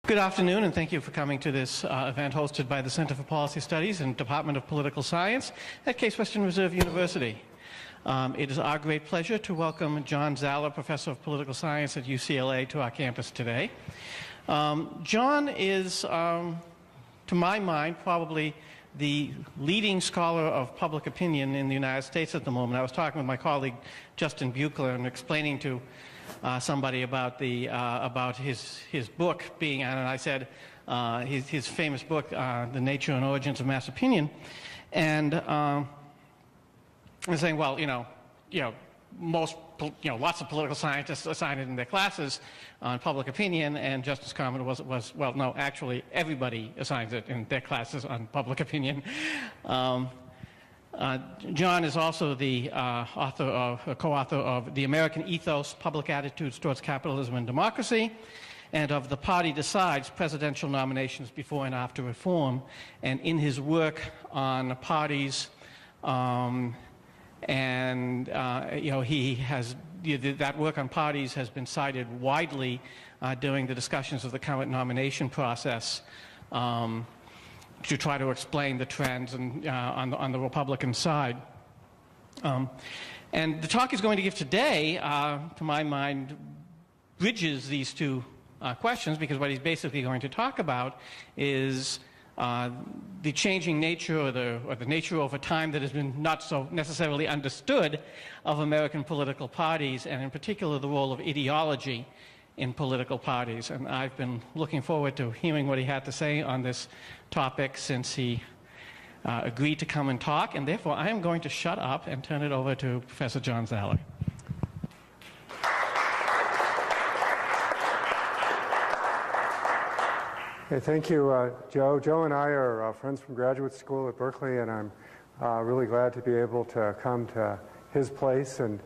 Good afternoon, and thank you for coming to this event hosted by the Center for Policy Studies and Department of Political Science at Case Western Reserve University. It is our great pleasure to welcome John Zaller, Professor of Political Science at UCLA, to our campus today. John is, to my mind, probably the leading scholar of public opinion in the United States at the moment. I was talking with my colleague Justin Buechler and explaining to somebody about his book being, and I said his famous book, The Nature and Origins of Mass Opinion, and I was saying, well, lots of political scientists assign it in their classes on public opinion, and Justice Comment was well, no, actually everybody assigns it in their classes on public opinion. John is also the co-author of The American Ethos, Public Attitudes Towards Capitalism and Democracy, and of The Party Decides, Presidential Nominations Before and After Reform. And in his work on parties, he has, that work on parties has been cited widely during the discussions of the current nomination process, to try to explain the trends on the Republican side. And the talk he's going to give today, to my mind, bridges these two questions, because what he's basically going to talk about is the changing nature or the nature over time that has been not so necessarily understood of American political parties, and in particular the role of ideology in political parties. And I've been looking forward to hearing what he had to say on this topic since he agreed to come and talk, and therefore I am going to shut up and turn it over to Professor John Zaller. Okay, thank you, Joe. Joe and I are friends from graduate school at Berkeley, and I'm really glad to be able to come to his place and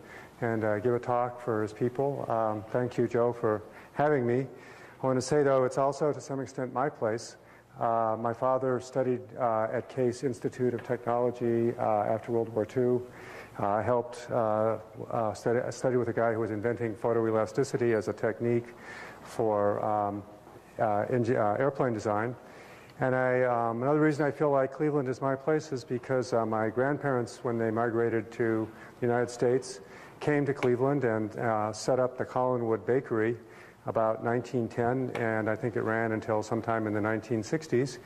give a talk for his people. Thank you, Joe, for having me. I want to say, though, it's also to some extent my place. My father studied at Case Institute of Technology after World War II. I helped study with a guy who was inventing photoelasticity as a technique for airplane design. And another reason I feel like Cleveland is my place is because my grandparents, when they migrated to the United States, came to Cleveland and set up the Collinwood Bakery about 1910, and I think it ran until sometime in the 1960s.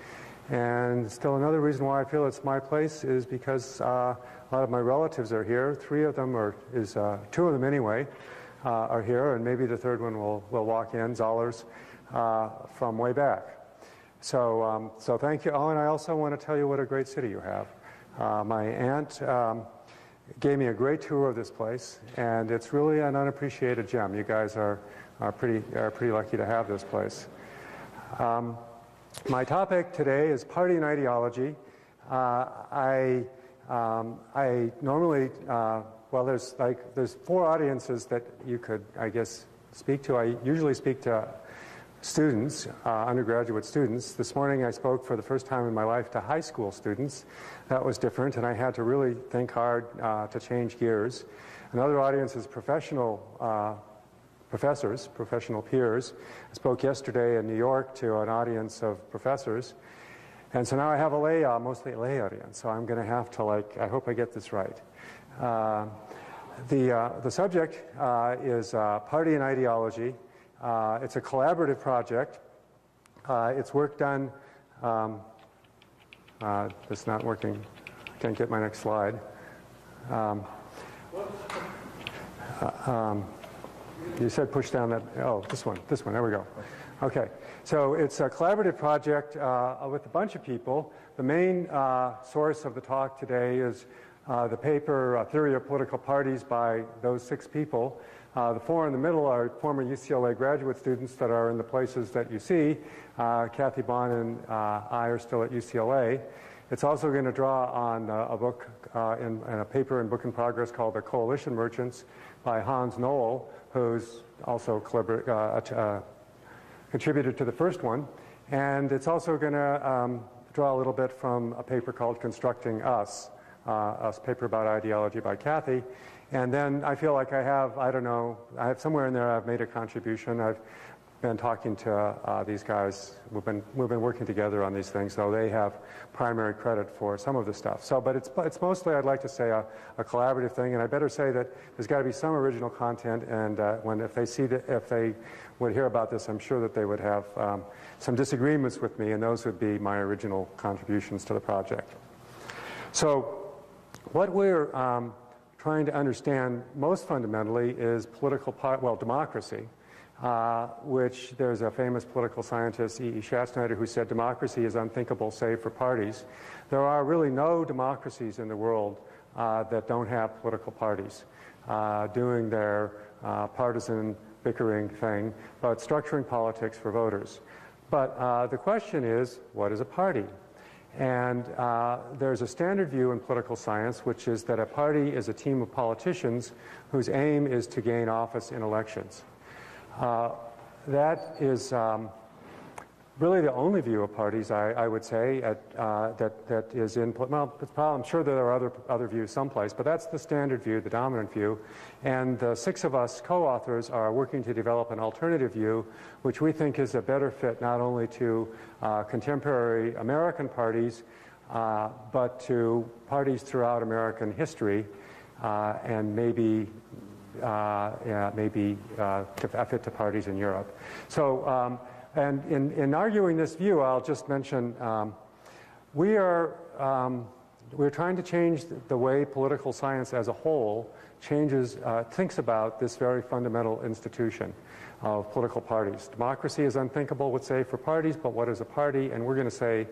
And still another reason why I feel it's my place is because a lot of my relatives are here. Two of them anyway, are here, and maybe the third one will walk in, Zallers, from way back. So thank you. Oh, and I also want to tell you what a great city you have. My aunt gave me a great tour of this place, and it's really an unappreciated gem. You guys are pretty lucky to have this place. My topic today is party and ideology. I normally there's four audiences that you could, I guess, speak to. I usually speak to students, undergraduate students. This morning I spoke for the first time in my life to high school students. That was different, and I had to really think hard to change gears. Another audience is professional professors, professional peers. I spoke yesterday in New York to an audience of professors. And so now I have mostly a lay audience, so I'm going to have to, I hope I get this right. The subject is party and ideology. It's a collaborative project. It's work done. It's not working. I can't get my next slide. You said push down that. Oh, this one. There we go. Okay. So it's a collaborative project with a bunch of people. The main source of the talk today is the paper Theory of Political Parties by those 6 people. The four in the middle are former UCLA graduate students that are in the places that you see. Kathy Bond and I are still at UCLA. It's also going to draw on a book and a paper in Book in Progress called The Coalition Merchants by Hans Knoll, who's also contributed to the first one. And it's also going to draw a little bit from a paper called Constructing Us, a paper about ideology by Kathy. And then I feel like I have somewhere in there I've made a contribution. I've been talking to these guys. We've been working together on these things, though they have primary credit for some of the stuff. So, but it's mostly, I'd like to say, a collaborative thing. And I better say that there's got to be some original content. And if they would hear about this, I'm sure that they would have some disagreements with me, and those would be my original contributions to the project. So, what we're trying to understand most fundamentally is democracy. Which there's a famous political scientist, E.E. Schatzschneider, who said democracy is unthinkable save for parties. There are really no democracies in the world that don't have political parties doing their partisan bickering thing, but structuring politics for voters. But the question is, what is a party? And there's a standard view in political science, which is that a party is a team of politicians whose aim is to gain office in elections. That is really the only view of parties, I would say, that is in, well, I'm sure there are other views someplace, but that's the standard view, the dominant view. And the 6 of us co-authors are working to develop an alternative view, which we think is a better fit not only to contemporary American parties, but to parties throughout American history, and maybe fit to parties in Europe. So, and in arguing this view, I'll just mention we're trying to change the way political science as a whole thinks about this very fundamental institution of political parties. Democracy is unthinkable, would say, for parties, but what is a party? And we're going to say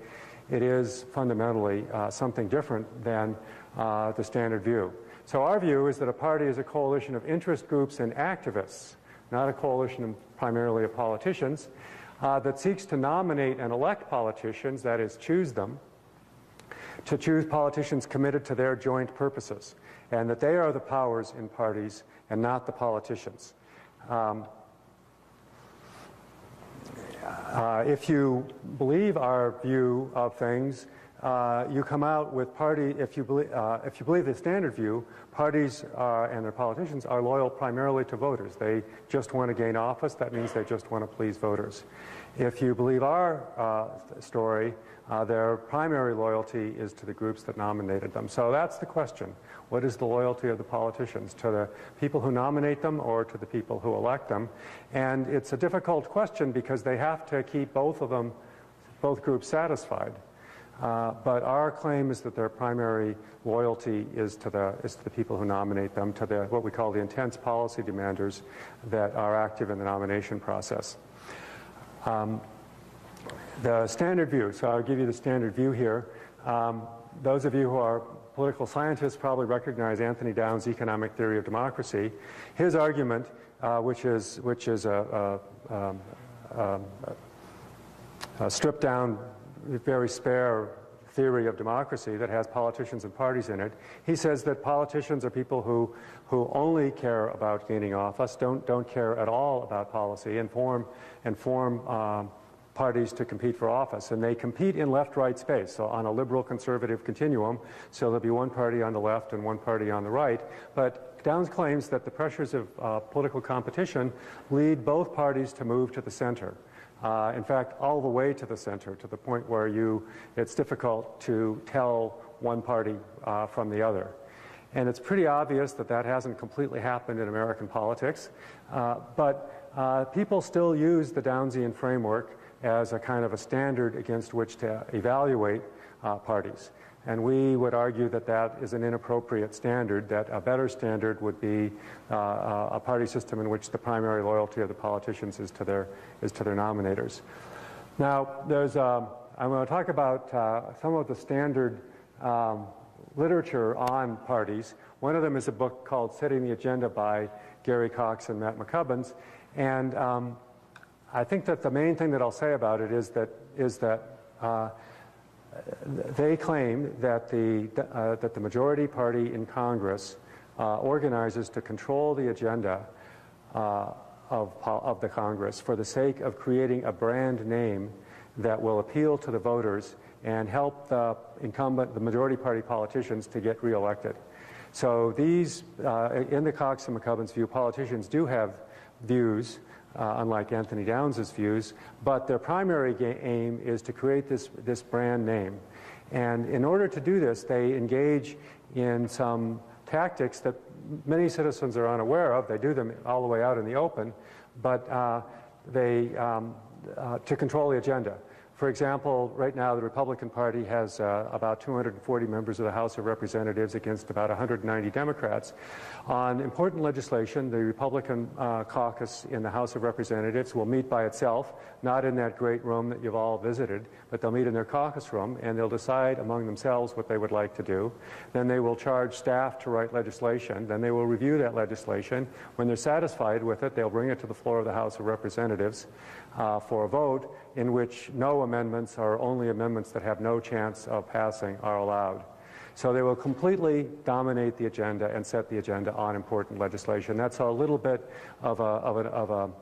it is fundamentally something different than the standard view. So our view is that a party is a coalition of interest groups and activists, not a coalition primarily of politicians, that seeks to nominate and elect politicians, that is, choose them, to choose politicians committed to their joint purposes, and that they are the powers in parties and not the politicians. If you believe our view of things, you come out with if you believe the standard view, parties and their politicians are loyal primarily to voters. They just want to gain office. That means they just want to please voters. If you believe our story, their primary loyalty is to the groups that nominated them. So that's the question. What is the loyalty of the politicians? To the people who nominate them or to the people who elect them? And it's a difficult question because they have to keep both groups satisfied. But our claim is that their primary loyalty is to the people who nominate them, to what we call the intense policy demanders that are active in the nomination process. The standard view, so I'll give you the standard view here. Those of you who are political scientists probably recognize Anthony Downs' economic theory of democracy. His argument, which is a stripped down, very spare theory of democracy that has politicians and parties in it. He says that politicians are people who only care about gaining office, don't care at all about policy, and form parties to compete for office. And they compete in left-right space, so on a liberal-conservative continuum. So there'll be one party on the left and one party on the right. But Downs claims that the pressures of political competition lead both parties to move to the center. In fact, all the way to the center, to the point where it's difficult to tell one party from the other. And it's pretty obvious that that hasn't completely happened in American politics. But people still use the Downsian framework as a kind of a standard against which to evaluate parties. And we would argue that that is an inappropriate standard, that a better standard would be a party system in which the primary loyalty of the politicians is to their nominators. Now, I'm going to talk about some of the standard literature on parties. One of them is a book called Setting the Agenda by Gary Cox and Matt McCubbins. And I think that the main thing that I'll say about it is that they claim that the majority party in Congress organizes to control the agenda of the Congress for the sake of creating a brand name that will appeal to the voters and help the majority party politicians to get reelected. So these, in the Cox and McCubbins view, politicians do have views, unlike Anthony Downs' views, but their primary aim is to create this brand name. And in order to do this, they engage in some tactics that many citizens are unaware of. They do them all the way out in the open, but to control the agenda. For example, right now the Republican Party has about 240 members of the House of Representatives against about 190 Democrats. On important legislation, the Republican caucus in the House of Representatives will meet by itself, not in that great room that you've all visited, but they'll meet in their caucus room, and they'll decide among themselves what they would like to do. Then they will charge staff to write legislation. Then they will review that legislation. When they're satisfied with it, they'll bring it to the floor of the House of Representatives for a vote in which no amendments or only amendments that have no chance of passing are allowed. So they will completely dominate the agenda and set the agenda on important legislation. That's a little bit of an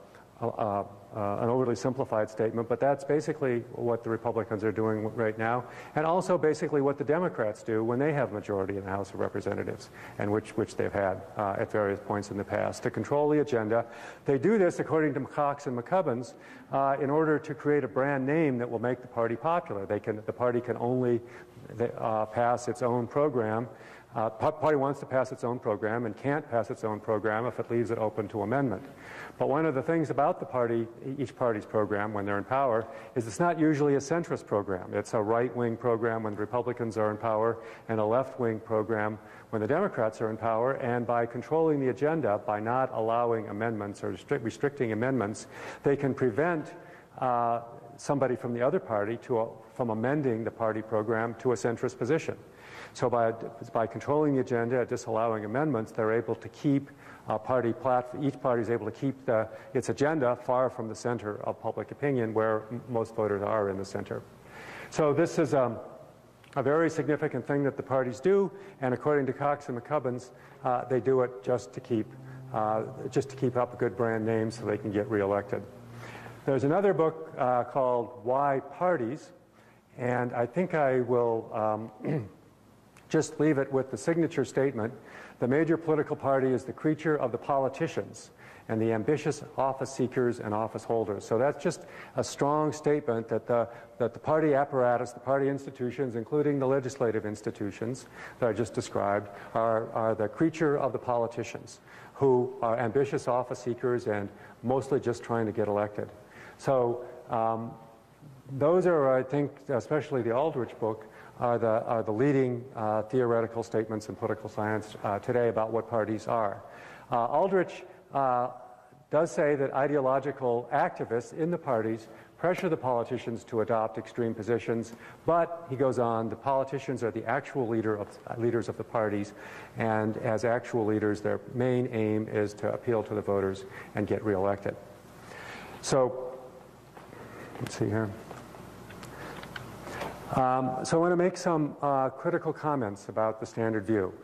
overly simplified statement, but that's basically what the Republicans are doing right now, and also basically what the Democrats do when they have majority in the House of Representatives, and which they've had at various points in the past, to control the agenda. They do this, according to Cox and McCubbins, in order to create a brand name that will make the party popular. The party can only pass its own program. Party wants to pass its own program and can't pass its own program if it leaves it open to amendment. But one of the things about the party, each party's program when they're in power, is it's not usually a centrist program. It's a right-wing program when the Republicans are in power and a left-wing program when the Democrats are in power. And by controlling the agenda, by not allowing amendments or restricting amendments, they can prevent somebody from the other party from amending the party program to a centrist position. So by controlling the agenda, disallowing amendments, they're able to keep each party is able to keep its agenda far from the center of public opinion, where most voters are in the center. So this is a very significant thing that the parties do, and according to Cox and McCubbins, they do it just to keep up a good brand name so they can get reelected. There's another book called Why Parties, and I think I will just leave it with the signature statement: the major political party is the creature of the politicians and the ambitious office seekers and office holders. So that's just a strong statement that the party apparatus, the party institutions, including the legislative institutions that I just described, are the creature of the politicians, who are ambitious office seekers and mostly just trying to get elected. So those are, I think, especially the Aldrich book, are the leading theoretical statements in political science today about what parties are. Aldrich does say that ideological activists in the parties pressure the politicians to adopt extreme positions, but he goes on, the politicians are the actual leaders of the parties, and as actual leaders, their main aim is to appeal to the voters and get reelected. So, let's see here. So I want to make some critical comments about the standard view.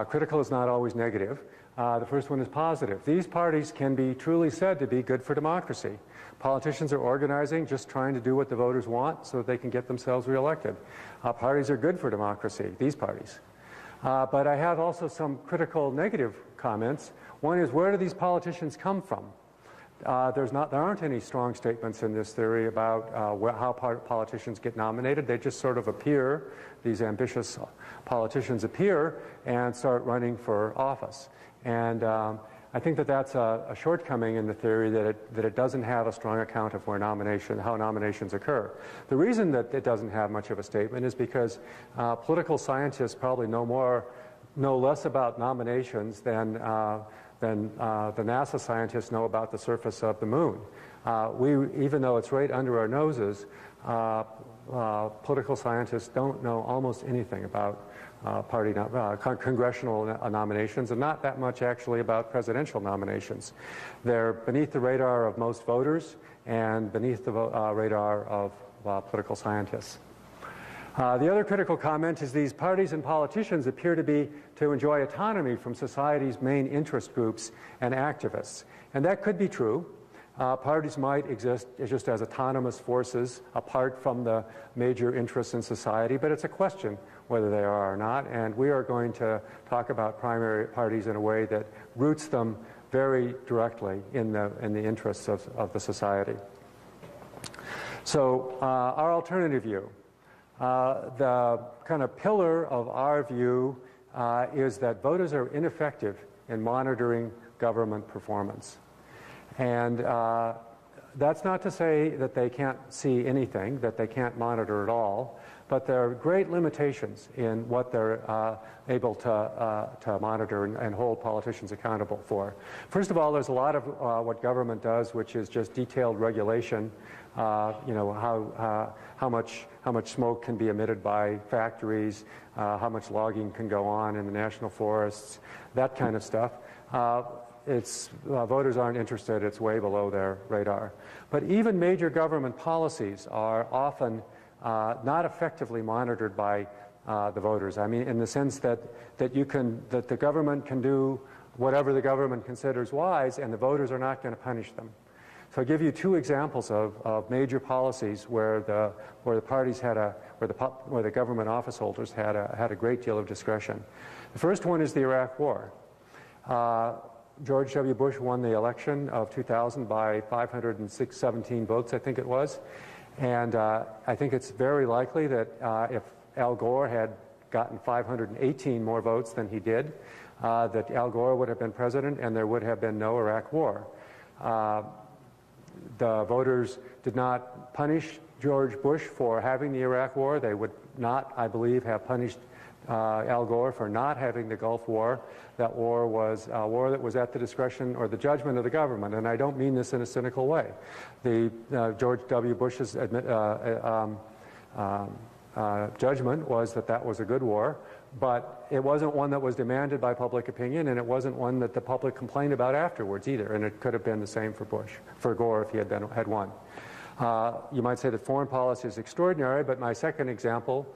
Critical is not always negative. The first one is positive. These parties can be truly said to be good for democracy. Politicians are organizing, just trying to do what the voters want so that they can get themselves reelected. Parties are good for democracy, these parties. But I have also some critical negative comments. One is, where do these politicians come from? There aren't any strong statements in this theory about how politicians get nominated. They just sort of appear, these ambitious politicians appear and start running for office. And I think that that's a shortcoming in the theory, that it doesn't have a strong account of how nominations occur. The reason that it doesn't have much of a statement is because political scientists probably know less about nominations than the NASA scientists know about the surface of the moon. Even though it's right under our noses, political scientists don't know almost anything about congressional nominations, and not that much actually about presidential nominations. They're beneath the radar of most voters and beneath the radar of political scientists. The other critical comment is these parties and politicians appear to enjoy autonomy from society's main interest groups and activists. And that could be true. Parties might exist just as autonomous forces apart from the major interests in society, but it's a question whether they are or not. And we are going to talk about primary parties in a way that roots them very directly in the interests of the society. So our alternative view, the kind of pillar of our view is that voters are ineffective in monitoring government performance. And that's not to say that they can't see anything, that they can't monitor at all, but there are great limitations in what they're able to monitor and hold politicians accountable for. First of all, there's a lot of what government does, which is just detailed regulation. You know, how much smoke can be emitted by factories, how much logging can go on in the national forests, that kind of stuff. Voters aren't interested. It's way below their radar. But even major government policies are often not effectively monitored by the voters. I mean, in the sense that the government can do whatever the government considers wise, and the voters are not going to punish them. So I'll give you two examples of major policies where the parties where the government office holders had a great deal of discretion. The first one is the Iraq War. George W. Bush won the election of 2000 by 517 votes, I think it was. And I think it's very likely that if Al Gore had gotten 518 more votes than he did, that Al Gore would have been president and there would have been no Iraq War. The voters did not punish George Bush for having the Iraq War. They would not, I believe, have punished Al Gore for not having the Gulf War. That war was a war that was at the discretion or the judgment of the government, and I don't mean this in a cynical way. George W. Bush's judgment was that that was a good war, but it wasn't one that was demanded by public opinion, and it wasn't one that the public complained about afterwards either, and it could have been the same for Gore if he had won. You might say that foreign policy is extraordinary, but my second example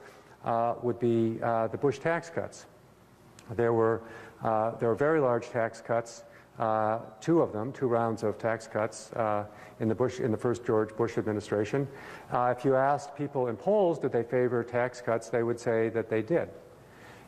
would be the Bush tax cuts. There were very large tax cuts, two rounds of tax cuts in the first George Bush administration. If you asked people in polls did they favor tax cuts, they would say that they did.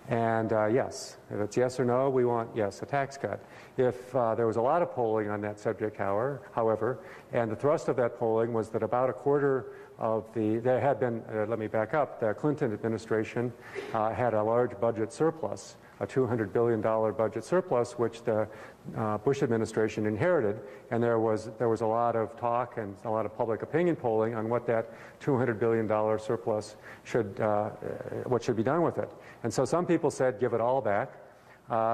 And yes, if it's yes or no, we want yes, a tax cut. If there was a lot of polling on that subject, however, and the thrust of that polling was that about a quarter of there had been, let me back up, the Clinton administration had a large budget surplus, a $200 billion budget surplus, which the Bush administration inherited, and there was a lot of talk and a lot of public opinion polling on what that $200 billion surplus what should be done with it. And so some people said give it all back.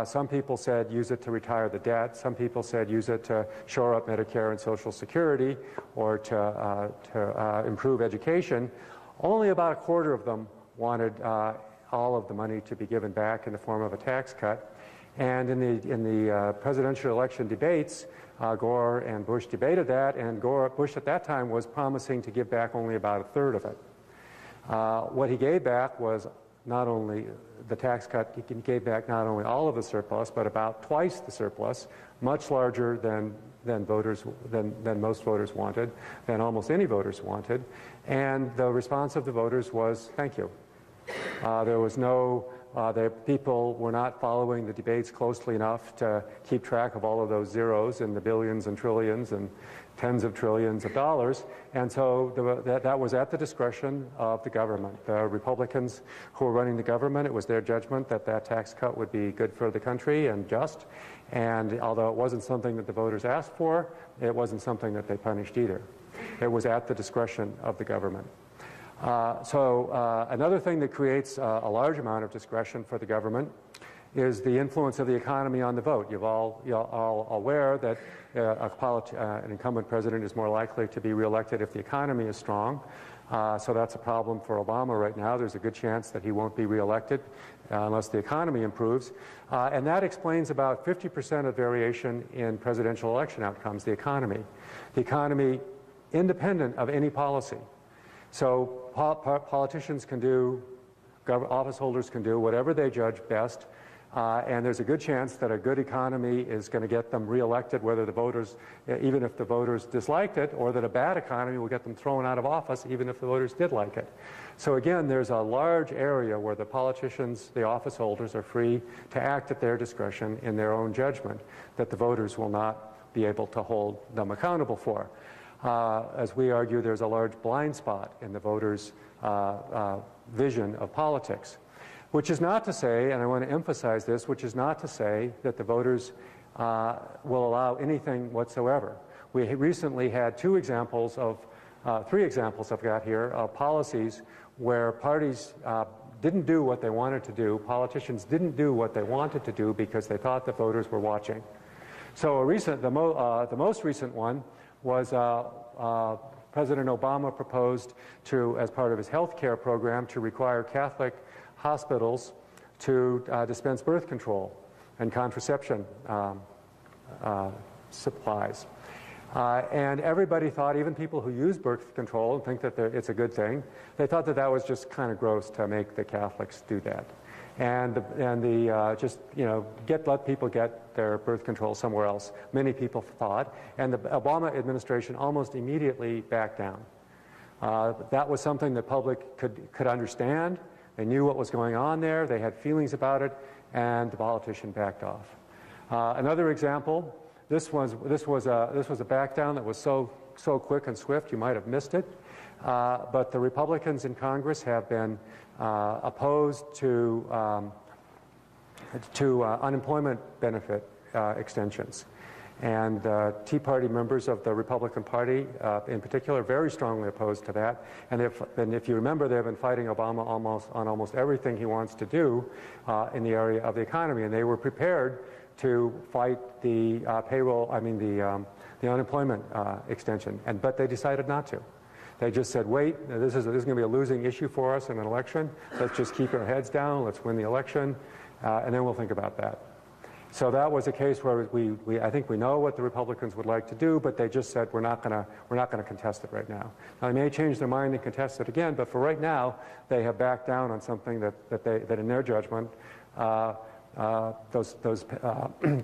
Some people said use it to retire the debt. Some people said use it to shore up Medicare and Social Security or to improve education. Only about a quarter of them wanted all of the money to be given back in the form of a tax cut. And in the presidential election debates, Gore and Bush debated that, and Bush at that time was promising to give back only about a third of it. What he gave back was not only the tax cut, he gave back not only all of the surplus, but about twice the surplus, much larger than most voters wanted, than almost any voters wanted. And the response of the voters was, thank you. There was the people were not following the debates closely enough to keep track of all of those zeros in the billions and trillions and tens of trillions of dollars, and so that was at the discretion of the government. The Republicans who were running the government, it was their judgment that that tax cut would be good for the country and just, and although it wasn't something that the voters asked for, it wasn't something that they punished either. It was at the discretion of the government. Another thing that creates a large amount of discretion for the government is the influence of the economy on the vote. You're all aware that an incumbent president is more likely to be reelected if the economy is strong. So that's a problem for Obama right now. There's a good chance that he won't be reelected unless the economy improves. And that explains about 50% of variation in presidential election outcomes, the economy. The economy independent of any policy. So politicians can do, office holders can do whatever they judge best And there's a good chance that a good economy is going to get them reelected, whether the voters, even if the voters disliked it, or that a bad economy will get them thrown out of office, even if the voters did like it. So again, there's a large area where the politicians, the office holders, are free to act at their discretion in their own judgment that the voters will not be able to hold them accountable for. As we argue, there's a large blind spot in the voters' vision of politics. Which is not to say, and I want to emphasize this, which is not to say that the voters will allow anything whatsoever. We recently had three examples I've got here, of policies where parties didn't do what they wanted to do, politicians didn't do what they wanted to do because they thought the voters were watching. So the most recent one was President Obama proposed to, as part of his health care program, to require Catholic hospitals to dispense birth control and contraception supplies. And everybody thought, even people who use birth control and think that it's a good thing, they thought that that was just kind of gross to make the Catholics do that. And just, you know, let people get their birth control somewhere else, many people thought. And the Obama administration almost immediately backed down. That was something the public could understand. They knew what was going on there, they had feelings about it, and the politician backed off. Another example, this was a back down that was so quick and swift you might have missed it. But the Republicans in Congress have been opposed to unemployment benefit extensions. And Tea Party members of the Republican Party, in particular, very strongly opposed to that. And if you remember, they've been fighting Obama on almost everything he wants to do in the area of the economy. And they were prepared to fight the the unemployment extension. But they decided not to. They just said, wait, this is going to be a losing issue for us in an election. Let's just keep our heads down. Let's win the election, and then we'll think about that. So that was a case where I think we know what the Republicans would like to do, but they just said we're not going to contest it right now. Now they may change their mind and contest it again, but for right now they have backed down on something that in their judgment that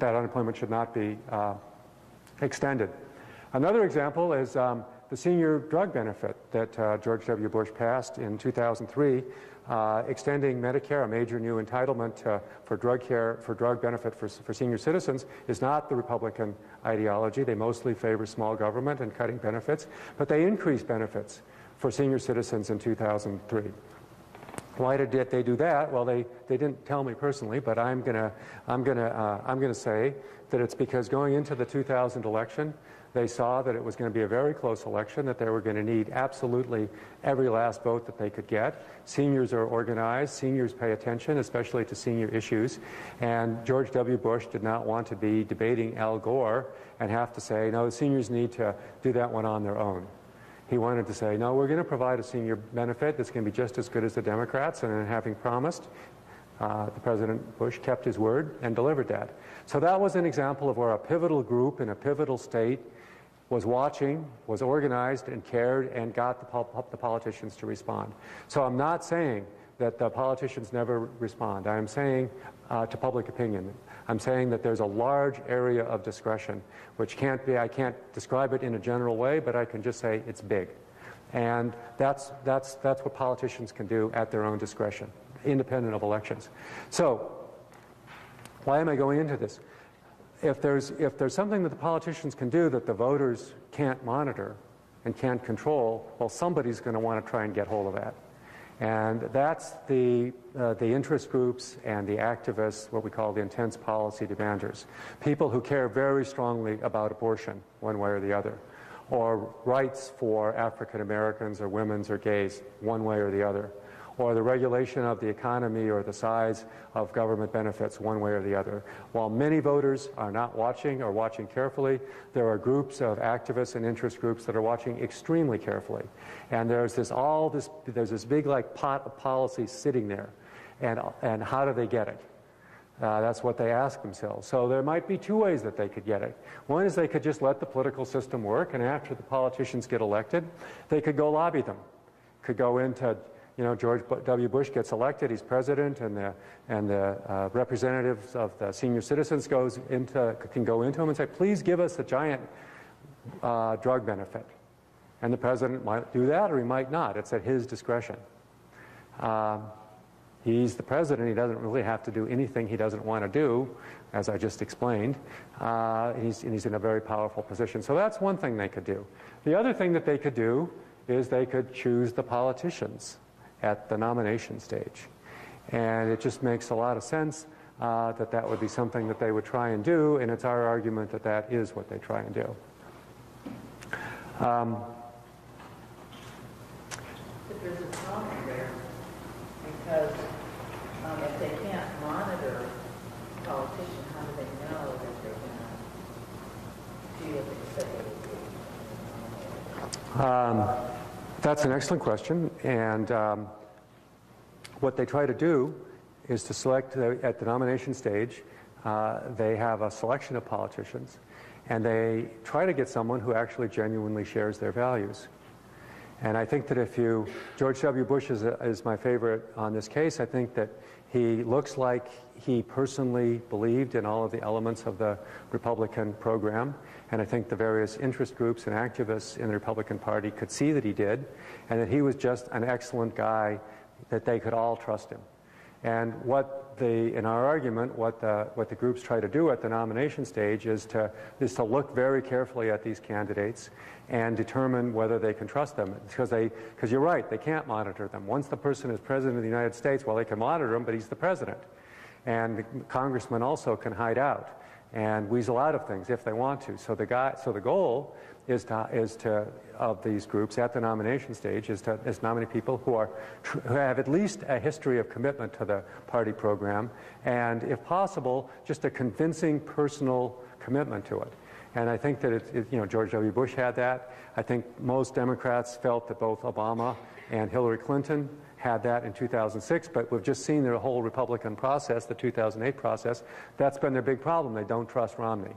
unemployment should not be extended. Another example is the senior drug benefit that George W. Bush passed in 2003. Extending Medicare, a major new entitlement for drug benefit for senior citizens, is not the Republican ideology. They mostly favor small government and cutting benefits, but they increased benefits for senior citizens in 2003. Why did they do that? Well, they didn't tell me personally, but I'm gonna say that it's because going into the 2000 election, they saw that it was going to be a very close election, that they were going to need absolutely every last vote that they could get. Seniors are organized. Seniors pay attention, especially to senior issues. And George W. Bush did not want to be debating Al Gore and have to say, no, the seniors need to do that one on their own. He wanted to say, no, we're going to provide a senior benefit that's going to be just as good as the Democrats, and having promised, the President Bush kept his word and delivered that. So that was an example of where a pivotal group in a pivotal state was watching, was organized and cared, and got the politicians to respond. So I'm not saying that the politicians never respond. I am saying to public opinion, I'm saying that there's a large area of discretion, which can't be, I can't describe it in a general way, but I can just say it's big. And that's what politicians can do at their own discretion, independent of elections. So why am I going into this? If there's something that the politicians can do that the voters can't monitor and can't control, well, somebody's going to want to try and get hold of that. And that's the interest groups and the activists, what we call the intense policy demanders. People who care very strongly about abortion, one way or the other, or rights for African Americans or women's or gays, one way or the other, or the regulation of the economy or the size of government benefits, one way or the other. While many voters are not watching or watching carefully, there are groups of activists and interest groups that are watching extremely carefully. And there's this big like pot of policy sitting there. And how do they get it? That's what they ask themselves. So there might be two ways that they could get it. One is they could just let the political system work, and after the politicians get elected, they could go lobby them. Could go into George W. Bush gets elected, he's president, and the representatives of the senior citizens can go into him and say, please give us a giant drug benefit. And the president might do that or he might not. It's at his discretion. He's the president. He doesn't really have to do anything he doesn't want to do, as I just explained. He's in a very powerful position. So that's one thing they could do. The other thing that they could do is they could choose the politicians at the nomination stage. And it just makes a lot of sense that that would be something that they would try and do, and it's our argument that that is what they try and do. But there's a problem there, because if they can't monitor politicians, how do they know that they're going to do what they say they do? That's an excellent question, and what they try to do is to select, at the nomination stage, they have a selection of politicians, and they try to get someone who actually genuinely shares their values. And I think that George W. Bush is my favorite on this case. I think that he looks like he personally believed in all of the elements of the Republican program. And I think the various interest groups and activists in the Republican Party could see that he did, and that he was just an excellent guy, that they could all trust him. And in our argument, what the groups try to do at the nomination stage is to look very carefully at these candidates and determine whether they can trust them. Because you're right, they can't monitor them. Once the person is president of the United States, well, they can monitor him, but he's the president. And the congressmen also can hide out and weasel out of things if they want to. So the goal of these groups at the nomination stage is to nominate people who have at least a history of commitment to the party program, and if possible, just a convincing personal commitment to it. And I think that George W. Bush had that. I think most Democrats felt that both Obama and Hillary Clinton had that in 2006, but we've just seen the whole Republican process, the 2008 process. That's been their big problem. They don't trust Romney.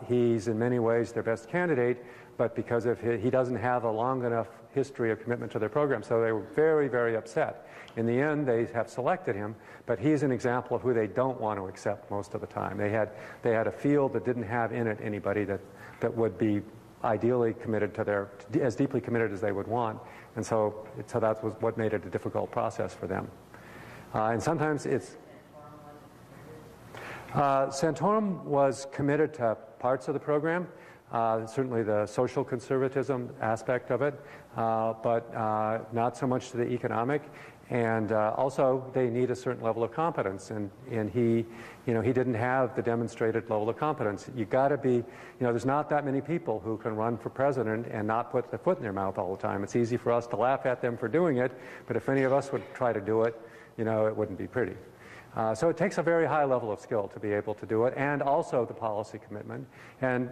He's in many ways their best candidate, but because he doesn't have a long enough history of commitment to their program, so they were very, very upset. In the end, they have selected him, but he's an example of who they don't want to accept most of the time. They had a field that didn't have in it anybody that would be ideally committed to as deeply committed as they would want, and so that was what made it a difficult process for them. And sometimes it's Santorum was committed to parts of the program, certainly the social conservatism aspect of it, but not so much to the economic. And also, they need a certain level of competence, and he didn't have the demonstrated level of competence. You got to be, there's not that many people who can run for president and not put their foot in their mouth all the time. It's easy for us to laugh at them for doing it, but if any of us would try to do it, it wouldn't be pretty. So it takes a very high level of skill to be able to do it, and also the policy commitment. And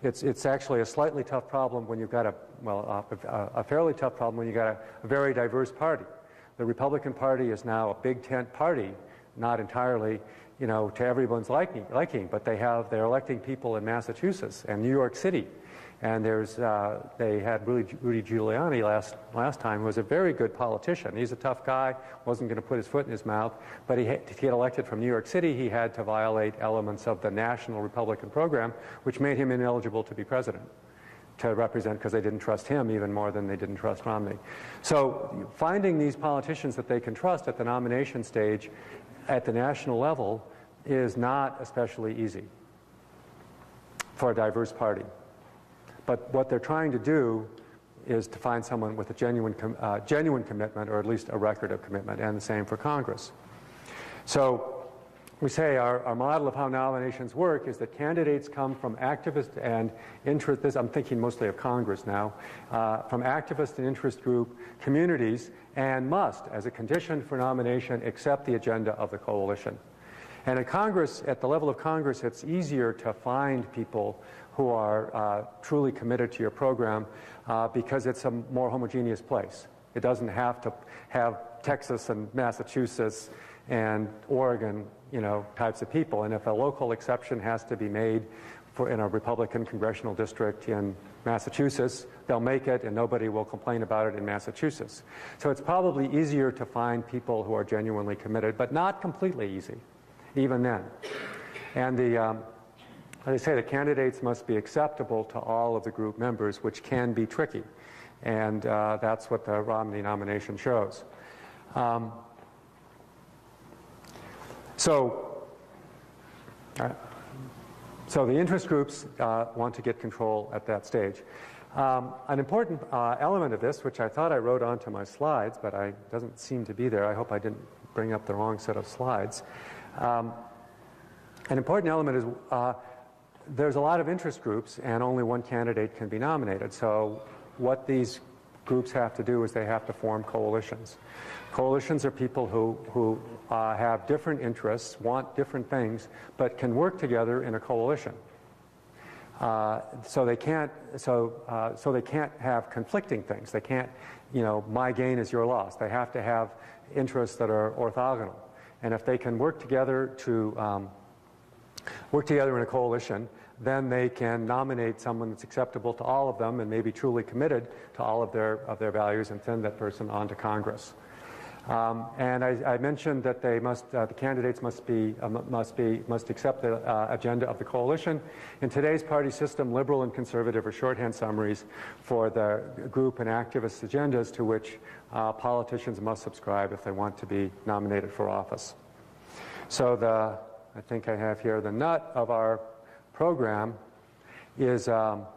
it's actually a slightly tough problem when you've got a fairly tough problem when you've got a very diverse party. The Republican Party is now a big tent party, not entirely, to everyone's liking, but they're electing people in Massachusetts and New York City. And they had Rudy Giuliani last time, who was a very good politician. He's a tough guy, wasn't going to put his foot in his mouth, but to get elected from New York City, he had to violate elements of the national Republican program, which made him ineligible to be president, to represent, because they didn't trust him even more than they didn't trust Romney. So finding these politicians that they can trust at the nomination stage at the national level is not especially easy for a diverse party. But what they're trying to do is to find someone with a genuine commitment, or at least a record of commitment, and the same for Congress. So we say our model of how nominations work is that candidates come from activist and interest, I'm thinking mostly of Congress now, from activist and interest group communities, and must, as a condition for nomination, accept the agenda of the coalition. And at Congress, at the level of Congress, it's easier to find people who are truly committed to your program because it's a more homogeneous place. It doesn't have to have Texas and Massachusetts and Oregon, types of people. And if a local exception has to be made in a Republican congressional district in Massachusetts, they'll make it and nobody will complain about it in Massachusetts. So it's probably easier to find people who are genuinely committed, but not completely easy, even then. And as I say, the candidates must be acceptable to all of the group members, which can be tricky. And that's what the Romney nomination shows. So the interest groups want to get control at that stage. An important element of this, which I thought I wrote onto my slides, but it doesn't seem to be there. I hope I didn't bring up the wrong set of slides. An important element is there's a lot of interest groups and only one candidate can be nominated. So what these groups have to do is they have to form coalitions. Coalitions are people who have different interests, want different things, but can work together in a coalition. So they can't have conflicting things. They can't, my gain is your loss. They have to have interests that are orthogonal. And if they can work together in a coalition, then they can nominate someone that's acceptable to all of them and maybe truly committed to all of their values and send that person on to Congress. And I mentioned that the candidates must accept the agenda of the coalition. In today's party system, liberal and conservative are shorthand summaries for the group and activist agendas to which politicians must subscribe if they want to be nominated for office. So I think I have here the nut of our program of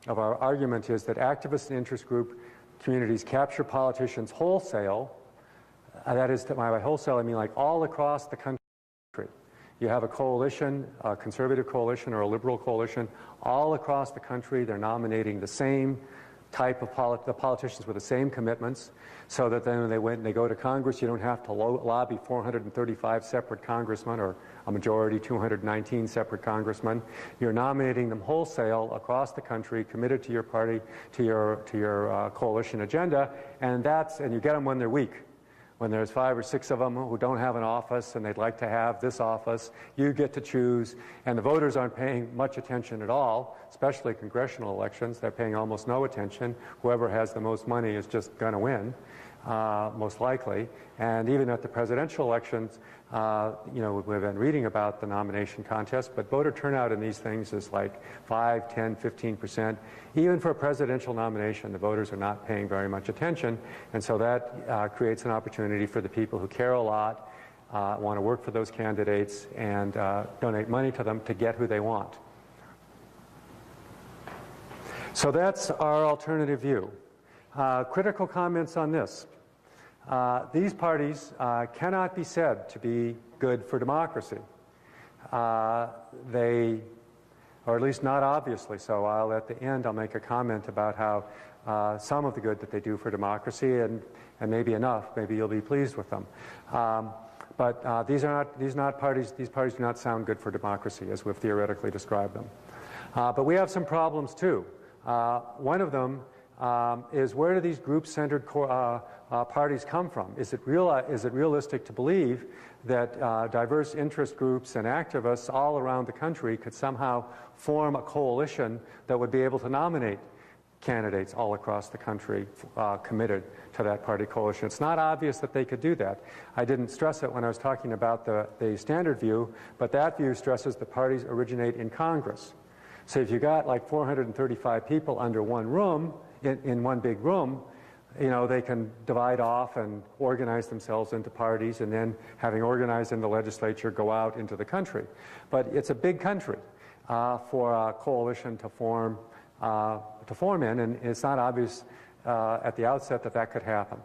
our argument is that activist and interest group communities capture politicians wholesale. That is, by wholesale, I mean like all across the country. You have a coalition, a conservative coalition or a liberal coalition, all across the country. They're nominating the same type of the politicians with the same commitments, so that then when they go to Congress, you don't have to lobby 435 separate congressmen or a majority 219 separate congressmen. You're nominating them wholesale across the country, committed to your party, to your coalition agenda, and you get them when they're weak. When there's 5 or 6 of them who don't have an office and they'd like to have this office, you get to choose, and the voters aren't paying much attention at all, especially congressional elections. They're paying almost no attention. Whoever has the most money is just going to win, most likely. And even at the presidential elections, we've been reading about the nomination contest, but voter turnout in these things is like 5, 10, 15%. Even for a presidential nomination, the voters are not paying very much attention, and so that creates an opportunity for the people who care a lot, want to work for those candidates, and donate money to them to get who they want. So that's our alternative view. Critical comments on this. These parties cannot be said to be good for democracy. Or at least not obviously so. At the end, I'll make a comment about how some of the good that they do for democracy, and maybe enough, maybe you'll be pleased with them. But these parties do not sound good for democracy as we've theoretically described them. But we have some problems too. One of them is, where do these group-centered parties come from? Is it realistic to believe that diverse interest groups and activists all around the country could somehow form a coalition that would be able to nominate candidates all across the country committed to that party coalition? It's not obvious that they could do that. I didn't stress it when I was talking about the standard view, but that view stresses the parties originate in Congress. So if you got like 435 people under one room, in one big room, they can divide off and organize themselves into parties, and then, having organized in the legislature, go out into the country. But it's a big country for a coalition to form in, and it's not obvious at the outset that could happen.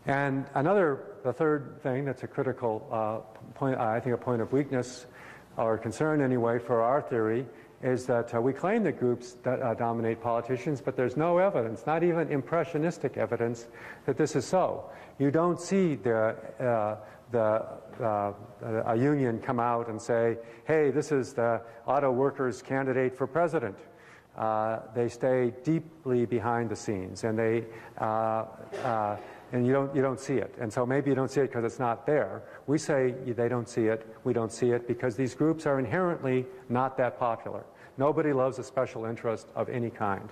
And the third thing that's a critical point, I think a point of weakness or concern anyway for our theory, is that we claim that groups dominate politicians, but there's no evidence, not even impressionistic evidence, that this is so. You don't see a union come out and say, hey, this is the auto workers candidate for president. They stay deeply behind the scenes, and and you don't see it. And so maybe you don't see it because it's not there. We say they don't see it, we don't see it, because these groups are inherently not that popular. Nobody loves a special interest of any kind.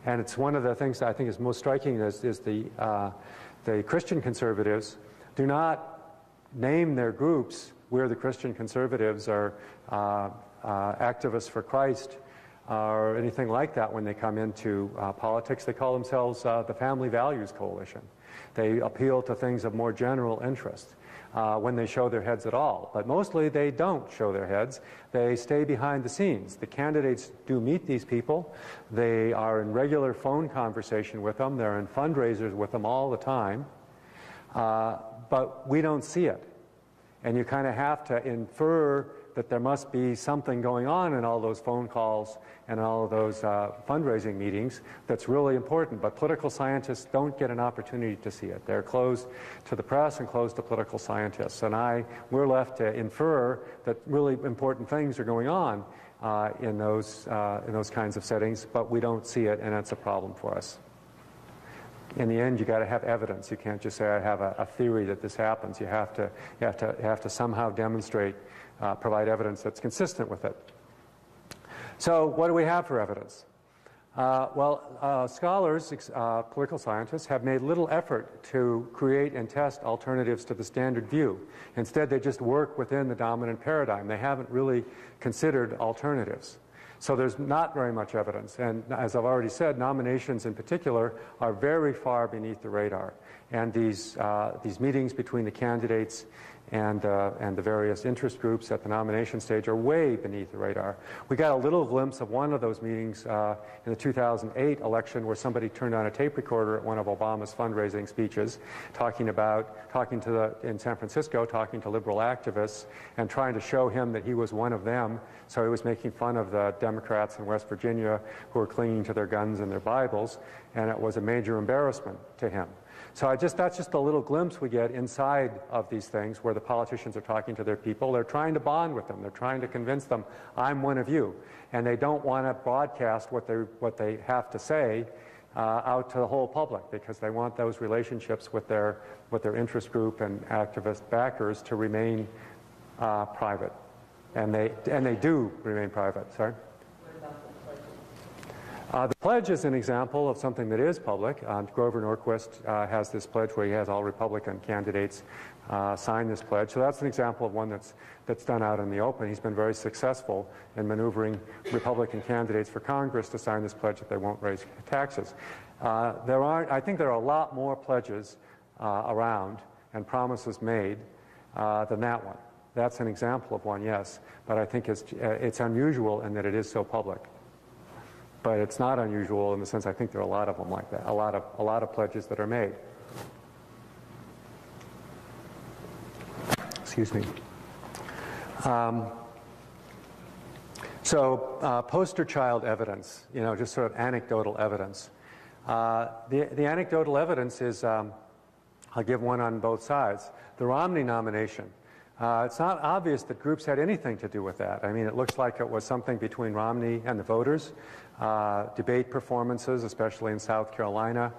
And it's one of the things that I think is most striking is the Christian conservatives do not name their groups. We're the Christian conservatives, or activists for Christ, or anything like that when they come into politics. They call themselves the Family Values Coalition. They appeal to things of more general interest when they show their heads at all. But mostly they don't show their heads. They stay behind the scenes. The candidates do meet these people. They are in regular phone conversation with them. They're in fundraisers with them all the time. But we don't see it. And you kind of have to infer that there must be something going on in all those phone calls and all of those fundraising meetings that's really important. But political scientists don't get an opportunity to see it. They're closed to the press and closed to political scientists. And we're left to infer that really important things are going on in those kinds of settings, but we don't see it, and that's a problem for us. In the end, you got to have evidence. You can't just say, I have a theory that this happens. You have to somehow demonstrate, provide evidence that's consistent with it. So what do we have for evidence? Scholars, political scientists, have made little effort to create and test alternatives to the standard view. Instead, they just work within the dominant paradigm. They haven't really considered alternatives. So there's not very much evidence. And as I've already said, nominations in particular are very far beneath the radar. And these meetings between the candidates and the various interest groups at the nomination stage are way beneath the radar. We got a little glimpse of one of those meetings in the 2008 election, where somebody turned on a tape recorder at one of Obama's fundraising speeches, in San Francisco, talking to liberal activists and trying to show him that he was one of them. So he was making fun of the Democrats in West Virginia who were clinging to their guns and their Bibles, and it was a major embarrassment to him. So that's just a little glimpse we get inside of these things, where the politicians are talking to their people. They're trying to bond with them. They're trying to convince them, I'm one of you. And they don't want to broadcast what they have to say out to the whole public, because they want those relationships with their interest group and activist backers to remain private. And they do remain private. Sorry? The pledge is an example of something that is public. Grover Norquist has this pledge where he has all Republican candidates sign this pledge. So that's an example of one that's done out in the open. He's been very successful in maneuvering Republican candidates for Congress to sign this pledge that they won't raise taxes. I think there are a lot more pledges around and promises made than that one. That's an example of one, yes, but I think it's unusual in that it is so public. But it's not unusual in the sense I think there are a lot of them like that, a lot of pledges that are made. Excuse me. Poster child evidence, just sort of anecdotal evidence. The anecdotal evidence is, I'll give one on both sides. The Romney nomination. It's not obvious that groups had anything to do with that. I mean, it looks like it was something between Romney and the voters. Debate performances, especially in South Carolina,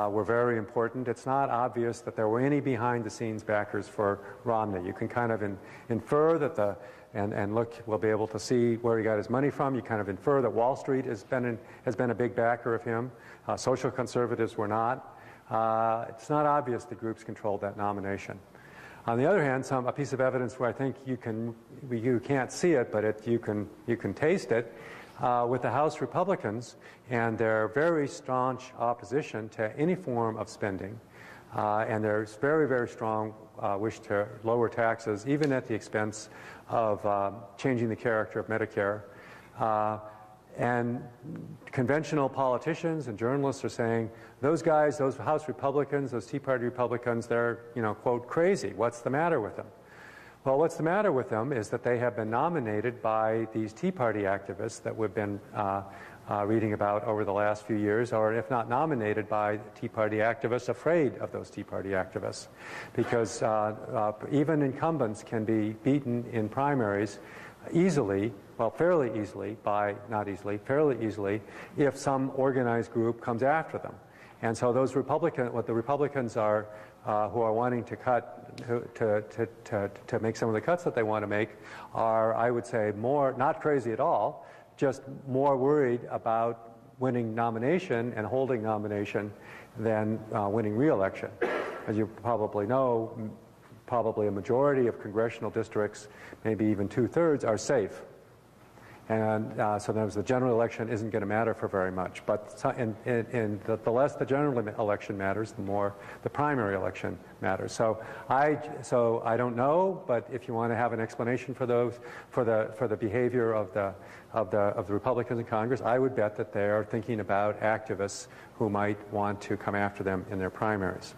were very important. It's not obvious that there were any behind-the-scenes backers for Romney. You can kind of infer that and look, we'll be able to see where he got his money from. You kind of infer that Wall Street has been a big backer of him. Social conservatives were not. It's not obvious the groups controlled that nomination. On the other hand, a piece of evidence where I think you can't see it, but you can taste it, with the House Republicans and their very staunch opposition to any form of spending, and their very, very strong wish to lower taxes, even at the expense of changing the character of Medicare. And conventional politicians and journalists are saying, those guys, those House Republicans, those Tea Party Republicans, they're, quote, crazy. What's the matter with them? Well, what's the matter with them is that they have been nominated by these Tea Party activists that we've been reading about over the last few years, or if not nominated by Tea Party activists, afraid of those Tea Party activists. Because even incumbents can be beaten in primaries easily, well, fairly easily, fairly easily, if some organized group comes after them. And so those what the Republicans are, who are wanting to cut, to make some of the cuts that they want to make, are, I would say, more, not crazy at all, just more worried about winning nomination and holding nomination than winning re-election. As you probably know, probably a majority of congressional districts, maybe even 2/3, are safe. And so the general election isn't going to matter for very much. But the less the general election matters, the more the primary election matters. So I don't know, but if you want to have an explanation for those, for the behavior of the Republicans in Congress, I would bet that they are thinking about activists who might want to come after them in their primaries.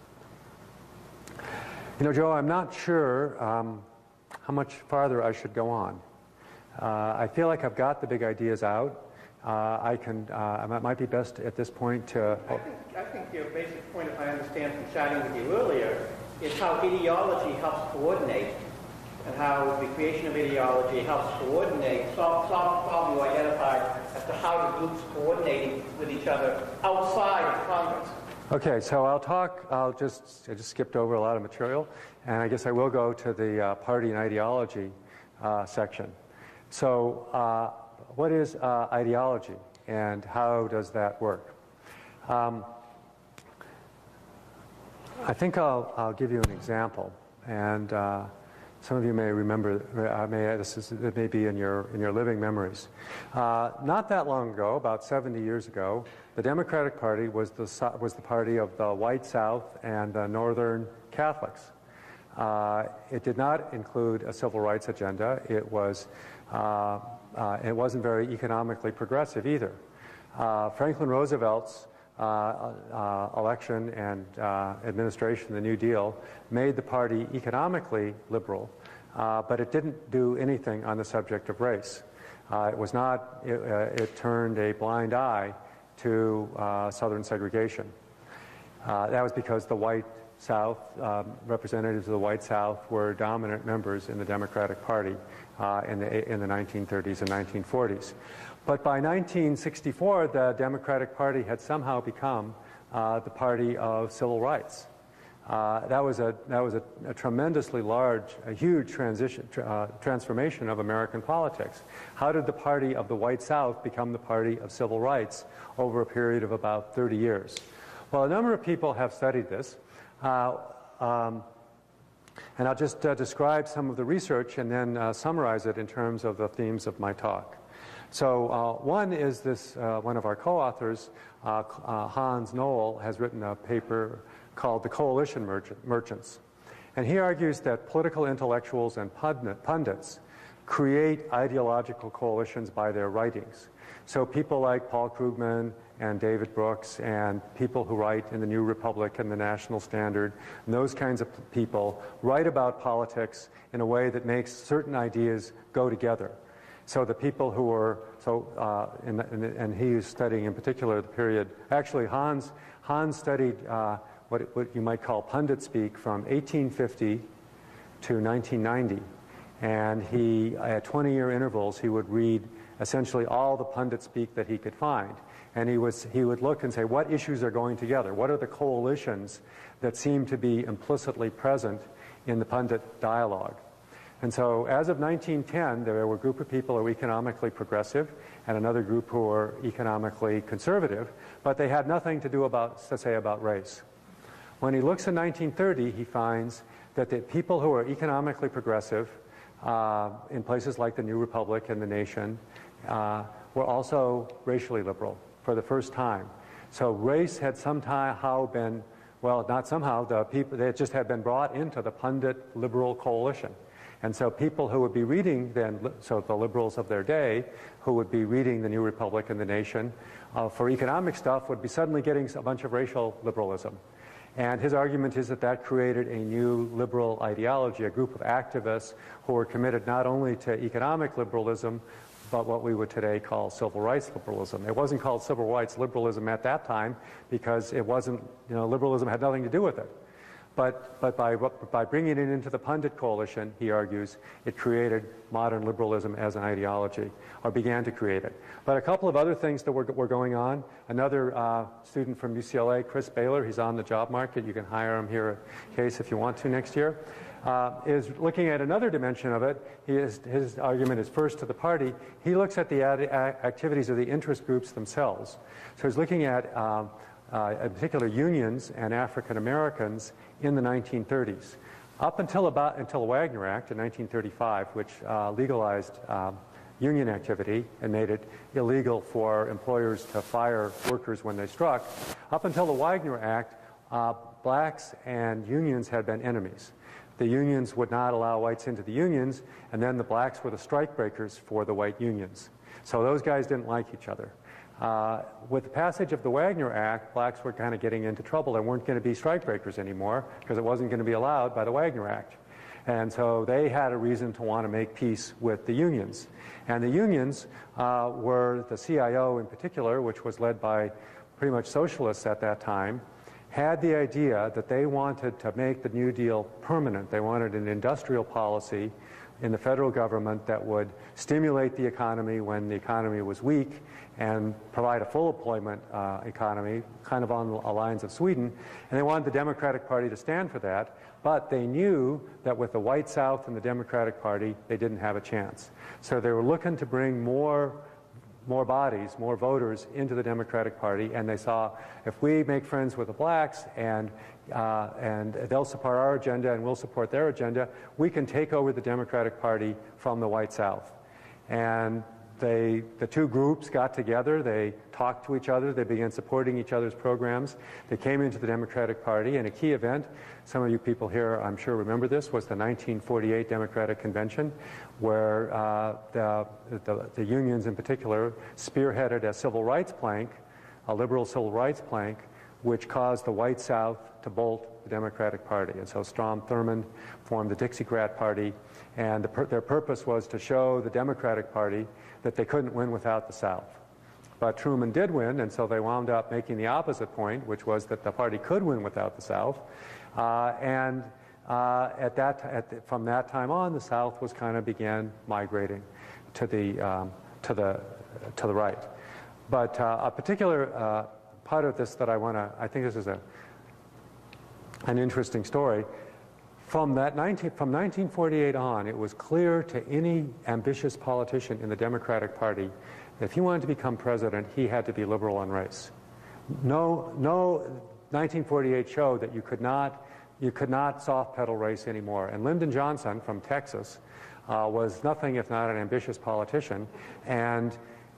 You know, Joe, I'm not sure how much farther I should go on. I feel like I've got the big ideas out. It might be best at this point to... I think your basic point, if I understand from chatting with you earlier, is how ideology helps coordinate, and how the creation of ideology helps coordinate, solve the problem you identified as to how the groups coordinating with each other outside of Congress. Okay, so I just skipped over a lot of material, and I guess I will go to the party and ideology section. So what is ideology, and how does that work? I think I'll give you an example, and some of you may remember, it may be in your living memories. Not that long ago, about 70 years ago, the Democratic Party was the party of the white South and the Northern Catholics. It did not include a civil rights agenda. It wasn't very economically progressive either. Franklin Roosevelt's election and administration, the New Deal, made the party economically liberal, but it didn't do anything on the subject of race. It turned a blind eye to Southern segregation. That was because the white South, representatives of the white South, were dominant members in the Democratic Party in the 1930s and 1940s. But by 1964, the Democratic Party had somehow become the party of civil rights. That was a tremendously large, a huge transformation of American politics. How did the party of the white South become the party of civil rights over a period of about 30 years? Well, a number of people have studied this. And I'll just describe some of the research and then summarize it in terms of the themes of my talk. So one is this, one of our co-authors, Hans Knoll, has written a paper called The Coalition Merchants. And he argues that political intellectuals and pundits create ideological coalitions by their writings. So people like Paul Krugman and David Brooks and people who write in the New Republic and the National Standard, and those kinds of people write about politics in a way that makes certain ideas go together. So the people who were, and he is studying in particular the period, actually Hans studied what you might call pundit speak from 1850 to 1990. And he, at 20-year intervals, he would read essentially all the pundit speak that he could find. And he would look and say, what issues are going together? What are the coalitions that seem to be implicitly present in the pundit dialogue? And so as of 1910, there were a group of people who were economically progressive and another group who were economically conservative, but they had nothing to say about race. When he looks in 1930, he finds that the people who are economically progressive in places like the New Republic and the Nation were also racially liberal for the first time. So race had somehow been, well, not somehow, they just had been brought into the pundit liberal coalition. And so people who would be reading then, so the liberals of their day, who would be reading the New Republic and the Nation, for economic stuff would be suddenly getting a bunch of racial liberalism. And his argument is that that created a new liberal ideology, a group of activists who were committed not only to economic liberalism, but what we would today call civil rights liberalism. It wasn't called civil rights liberalism at that time because it wasn't, liberalism had nothing to do with it. But by bringing it into the pundit coalition, he argues, it created modern liberalism as an ideology, or began to create it. But a couple of other things that were going on. Another student from UCLA, Chris Baylor, he's on the job market. You can hire him here at Case if you want to next year, is looking at another dimension of it. His argument is first to the party. He looks at the activities of the interest groups themselves. So he's looking at in particular unions and African Americans in the 1930s. Up until the Wagner Act in 1935, which legalized union activity and made it illegal for employers to fire workers when they struck, up until the Wagner Act, blacks and unions had been enemies. The unions would not allow whites into the unions, and then the blacks were the strikebreakers for the white unions. So those guys didn't like each other. With the passage of the Wagner Act, blacks were kind of getting into trouble. They weren't going to be strikebreakers anymore because it wasn't going to be allowed by the Wagner Act. And so they had a reason to want to make peace with the unions. And the unions were the CIO in particular, which was led by pretty much socialists at that time, had the idea that they wanted to make the New Deal permanent. They wanted an industrial policy in the federal government that would stimulate the economy when the economy was weak and provide a full employment economy, kind of on the lines of Sweden. And they wanted the Democratic Party to stand for that, but they knew that with the white South and the Democratic Party, they didn't have a chance. So they were looking to bring more bodies, more voters into the Democratic Party, and they saw if we make friends with the blacks and they'll support our agenda and we'll support their agenda, we can take over the Democratic Party from the white South. And the two groups got together, they talked to each other, they began supporting each other's programs. They came into the Democratic Party, and a key event, some of you people here I'm sure remember this, was the 1948 Democratic Convention, where the unions in particular spearheaded a civil rights plank, a liberal civil rights plank, which caused the white South to bolt the Democratic Party. And so Strom Thurmond formed the Dixiecrat Party, and their purpose was to show the Democratic Party that they couldn't win without the South. But Truman did win, and so they wound up making the opposite point, which was that the party could win without the South. From that time on, the South was kind of began migrating to the right. But a particular part of this that I think this is an interesting story. From 1948 on, it was clear to any ambitious politician in the Democratic Party that if he wanted to become president, he had to be liberal on race. No, 1948 showed that you could not soft pedal race anymore. And Lyndon Johnson from Texas was nothing if not an ambitious politician, and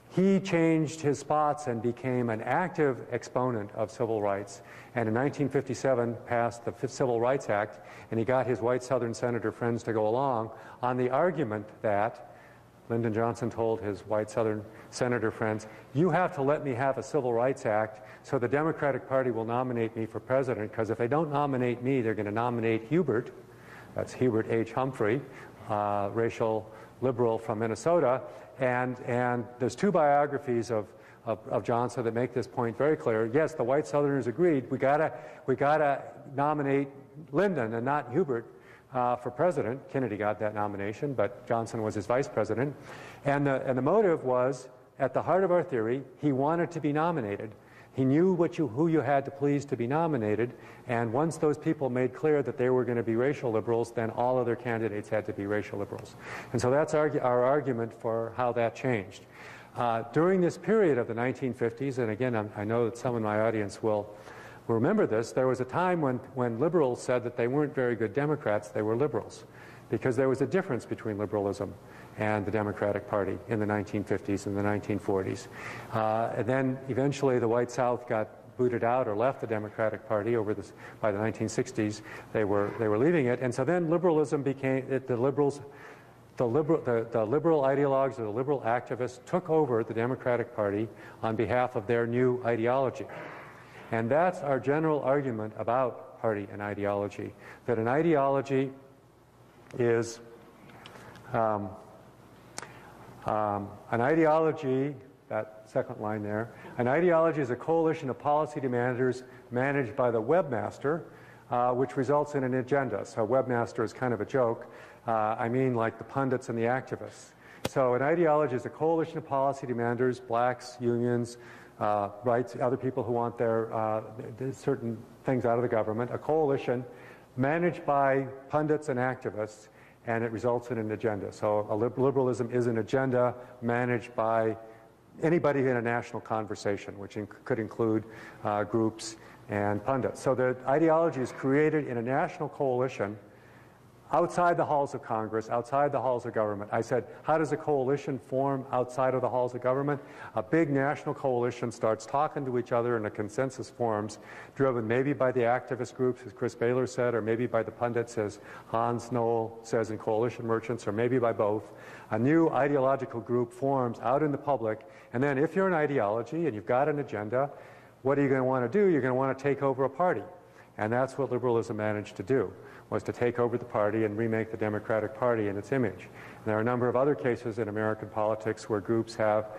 he changed his spots and became an active exponent of civil rights. And in 1957 passed the Civil Rights Act, and he got his white Southern senator friends to go along on the argument that Lyndon Johnson told his white Southern senator friends, you have to let me have a Civil Rights Act so the Democratic Party will nominate me for president, because if they don't nominate me, they're going to nominate Hubert. That's Hubert H. Humphrey, racial liberal from Minnesota. And there's two biographies of Johnson that make this point very clear. Yes, the white Southerners agreed, we gotta nominate Lyndon and not Hubert for president. Kennedy got that nomination, but Johnson was his vice president. And the motive was, at the heart of our theory, he wanted to be nominated. He knew who you had to please to be nominated, and once those people made clear that they were going to be racial liberals, then all other candidates had to be racial liberals. And so that's our argument for how that changed. During this period of the 1950s, and again, I know that some in my audience will remember this, there was a time when liberals said that they weren't very good Democrats, they were liberals, because there was a difference between liberalism and the Democratic Party in the 1950s and the 1940s. And then eventually the white South got booted out or left the Democratic Party by the 1960s. They were leaving it, and so then liberalism became the liberal ideologues or the liberal activists took over the Democratic Party on behalf of their new ideology. And that's our general argument about party and ideology, that an ideology is that second line there, an ideology is a coalition of policy demanders managed by the webmaster which results in an agenda. So webmaster is kind of a joke. I mean like the pundits and the activists. So an ideology is a coalition of policy demanders, blacks, unions, rights, other people who want their certain things out of the government, a coalition managed by pundits and activists, and it results in an agenda. So liberalism is an agenda managed by anybody in a national conversation, which could include groups and pundits. So the ideology is created in a national coalition outside the halls of Congress, outside the halls of government. I said, how does a coalition form outside of the halls of government? A big national coalition starts talking to each other and a consensus forms, driven maybe by the activist groups, as Chris Baylor said, or maybe by the pundits, as Hans Knoll says in Coalition Merchants, or maybe by both. A new ideological group forms out in the public, and then if you're an ideology and you've got an agenda, what are you going to want to do? You're going to want to take over a party. And that's what liberalism managed to do, was to take over the party and remake the Democratic Party in its image. And there are a number of other cases in American politics where groups have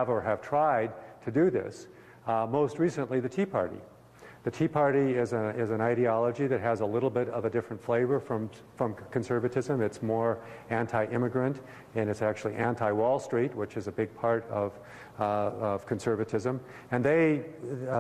or have tried to do this. Most recently, the Tea Party. The Tea Party is an ideology that has a little bit of a different flavor from conservatism. It's more anti-immigrant, and it's actually anti-Wall Street, which is a big part of conservatism. And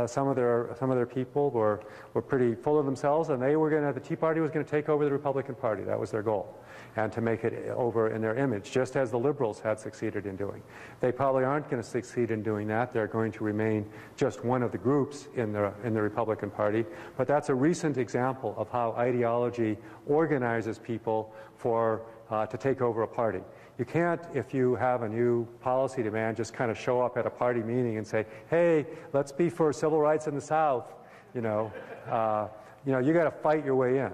some of their people were pretty full of themselves, and the Tea Party was going to take over the Republican Party. That was their goal, and to make it over in their image, just as the liberals had succeeded in doing. They probably aren't going to succeed in doing that. They're going to remain just one of the groups in the Republican Party. But that's a recent example of how ideology organizes people to take over a party. You can't, if you have a new policy demand, just kind of show up at a party meeting and say, hey, let's be for civil rights in the South. You got to fight your way in.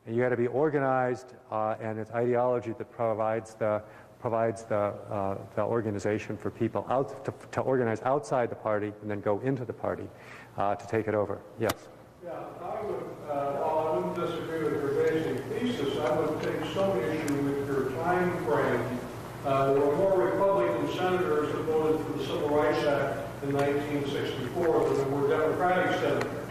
And you got to be organized, and it's ideology that provides the organization for people to organize outside the party and then go into the party to take it over. Yes? Yeah, while I wouldn't disagree with your basic thesis, I would take some issue with your time frame. There were more Republican senators that voted for the Civil Rights Act in 1964 than there were Democratic senators.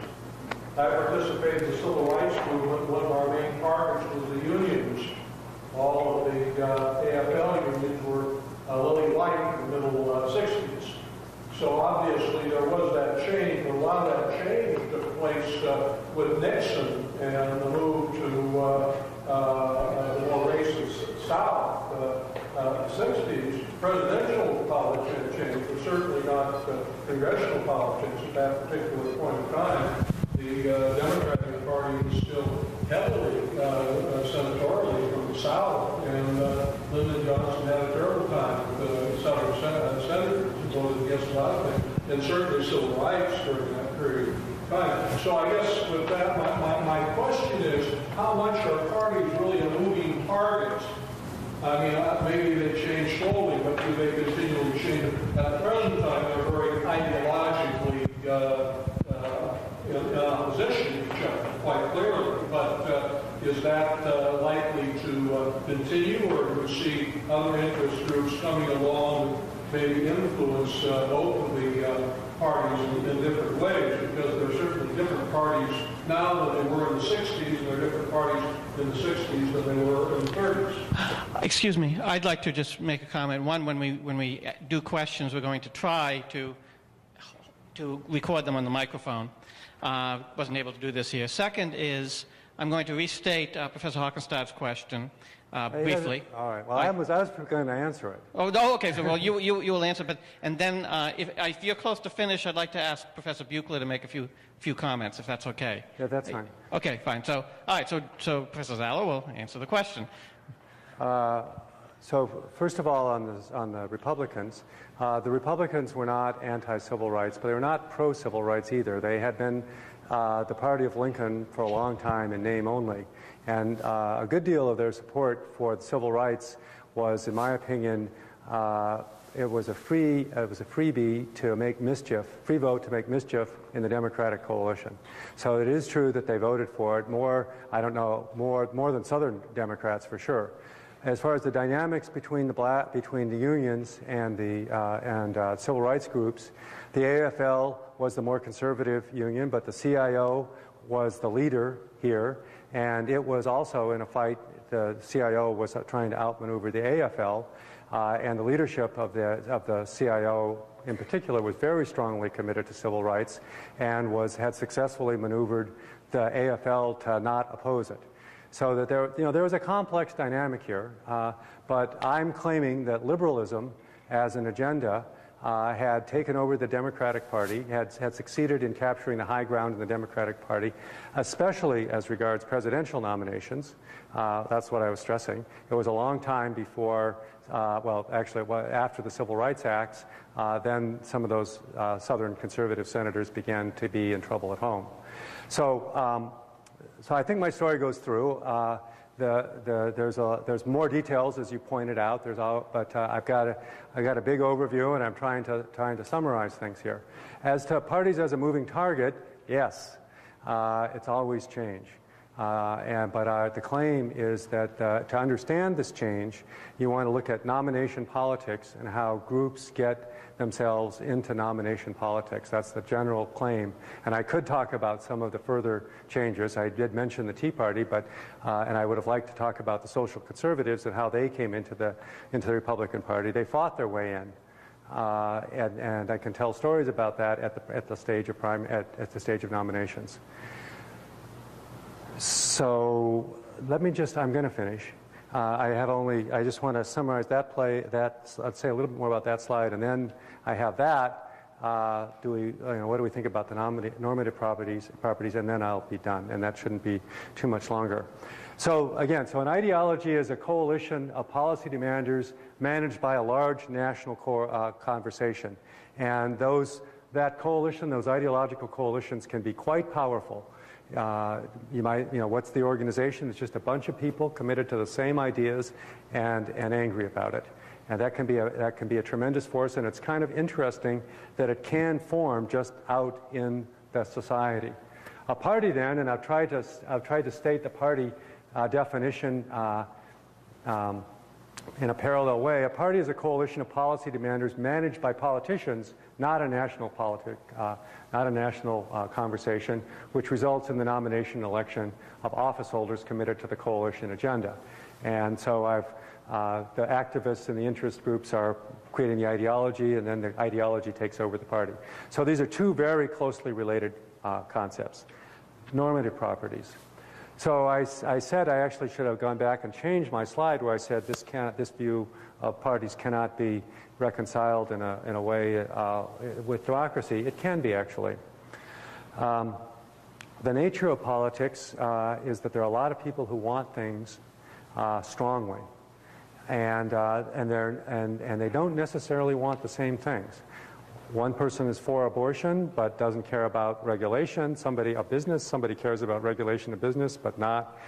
I participated in the Civil Rights Movement. One of our main targets was the unions. All of the AFL unions were lily white in the middle 60s. So obviously there was that change, but a lot of that change took place with Nixon and the move to the more racist South. The 60s, presidential politics changed, but certainly not congressional politics at that particular point in time. The Democratic Party was still heavily senatorially from the South, and Lyndon Johnson had a terrible time with Southern senators who voted against a lot of things, and certainly civil rights during that period of time. So I guess with that, my question is, how much are parties really a moving target? I mean, maybe they change slowly, but do they continually change? At the present time, they're very ideologically in opposition to each other, quite clearly. But is that likely to continue, or do we see other interest groups coming along that maybe influence both of the parties in different ways? Because there are certainly different parties now than they were in the 60s, and there are different parties in the 60s than they were in the 30s. Excuse me, I'd like to just make a comment. One, when we do questions, we're going to try to record them on the microphone. Wasn't able to do this here. Second is, I'm going to restate Professor Hockenstadt's question briefly. All right. Well, I was going to answer it. Oh, okay. So, well, you will answer, and then if you're close to finish, I'd like to ask Professor Buechler to make a few comments, if that's okay. Yeah, that's fine. Okay, fine. So, all right. So Professor Zala will answer the question. So first of all, on the Republicans were not anti-civil rights, but they were not pro-civil rights either. They had been the party of Lincoln for a long time in name only, and a good deal of their support for the civil rights was, in my opinion, it was a freebie to make mischief, free vote to make mischief in the Democratic coalition. So it is true that they voted for it more than Southern Democrats for sure. As far as the dynamics between the unions and the civil rights groups, the AFL was the more conservative union, but the CIO was the leader here, and it was also in a fight. The CIO was trying to outmaneuver the AFL, and the leadership of the CIO in particular was very strongly committed to civil rights and had successfully maneuvered the AFL to not oppose it. So that there was a complex dynamic here, but I'm claiming that liberalism as an agenda had taken over the Democratic Party, had succeeded in capturing the high ground in the Democratic Party, especially as regards presidential nominations. That's what I was stressing. It was a long time before, after the Civil Rights Acts, then some of those Southern conservative senators began to be in trouble at home. So I think my story goes through. There's more details, as you pointed out. But I've got a big overview, and I'm trying to summarize things here. As to parties as a moving target, yes, it's always change. But the claim is that to understand this change, you want to look at nomination politics and how groups get themselves into nomination politics. That's the general claim. And I could talk about some of the further changes. I did mention the Tea Party, and I would have liked to talk about the social conservatives and how they came into the Republican Party. They fought their way in. And I can tell stories about that at the stage of nominations. So I'm going to finish. I just want to summarize I'd say a little bit more about that slide, and then I have that. What do we think about the normative properties, and then I'll be done, and that shouldn't be too much longer. So again, an ideology is a coalition of policy demanders managed by a large national conversation, and those ideological coalitions can be quite powerful. What's the organization? It's just a bunch of people committed to the same ideas and angry about it. And that can be a tremendous force, and it's kind of interesting that it can form just out in the society. A party then, and I've tried to state the party definition in a parallel way. A party is a coalition of policy demanders managed by politicians, not a national conversation, which results in the nomination and election of office holders committed to the coalition agenda. And so the activists and the interest groups are creating the ideology, and then the ideology takes over the party. So these are two very closely related concepts. Normative properties. So I said I actually should have gone back and changed my slide where I said this view of parties cannot be reconciled in a way with democracy. It can be, actually. The nature of politics is that there are a lot of people who want things strongly, and they don't necessarily want the same things. One person is for abortion but doesn't care about regulation. Somebody cares about regulation of business but not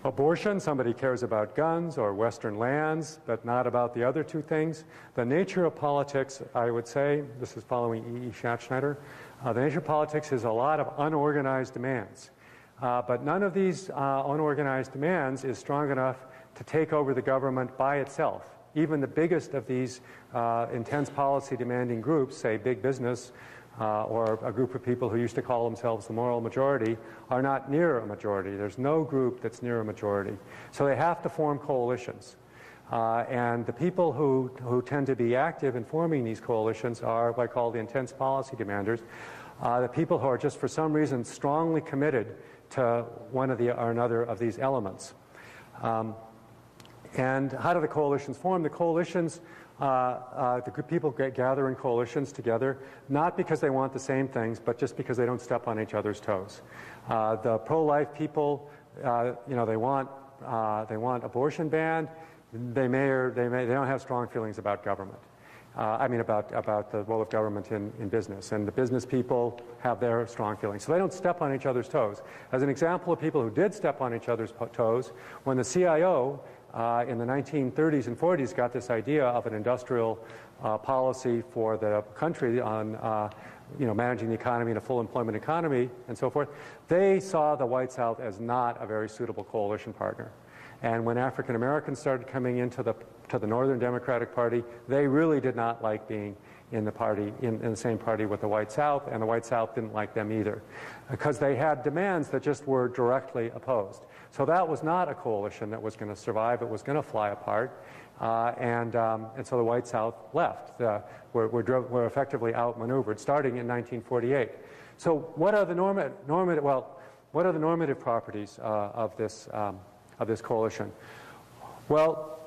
abortion. Somebody cares about guns or Western lands but not about the other two things. The nature of politics, I would say, this is following E.E. Schatzschneider, the nature of politics is a lot of unorganized demands. But none of these unorganized demands is strong enough to take over the government by itself. Even the biggest of these intense policy demanding groups, say big business or a group of people who used to call themselves the moral majority, are not near a majority. There's no group that's near a majority. So they have to form coalitions. And the people who tend to be active in forming these coalitions are what I call the intense policy demanders, the people who are just for some reason strongly committed to one or another of these elements. And how do the coalitions form? The coalitions, the people gather in coalitions together, not because they want the same things, but just because they don't step on each other's toes. The pro-life people, they want abortion banned. They don't have strong feelings about government. About the role of government in business. And the business people have their strong feelings. So they don't step on each other's toes. As an example of people who did step on each other's toes, when the CIO in the 1930s and 40s got this idea of an industrial policy for the country on managing the economy in a full employment economy and so forth, they saw the White South as not a very suitable coalition partner. And when African Americans started coming into the Northern Democratic Party, they really did not like being in the party, in the same party with the White South, and the White South didn't like them either, because they had demands that just were directly opposed. So that was not a coalition that was going to survive. It was going to fly apart, and so the White South left. Were effectively outmaneuvered, starting in 1948. So what are the normative properties of this coalition? Well,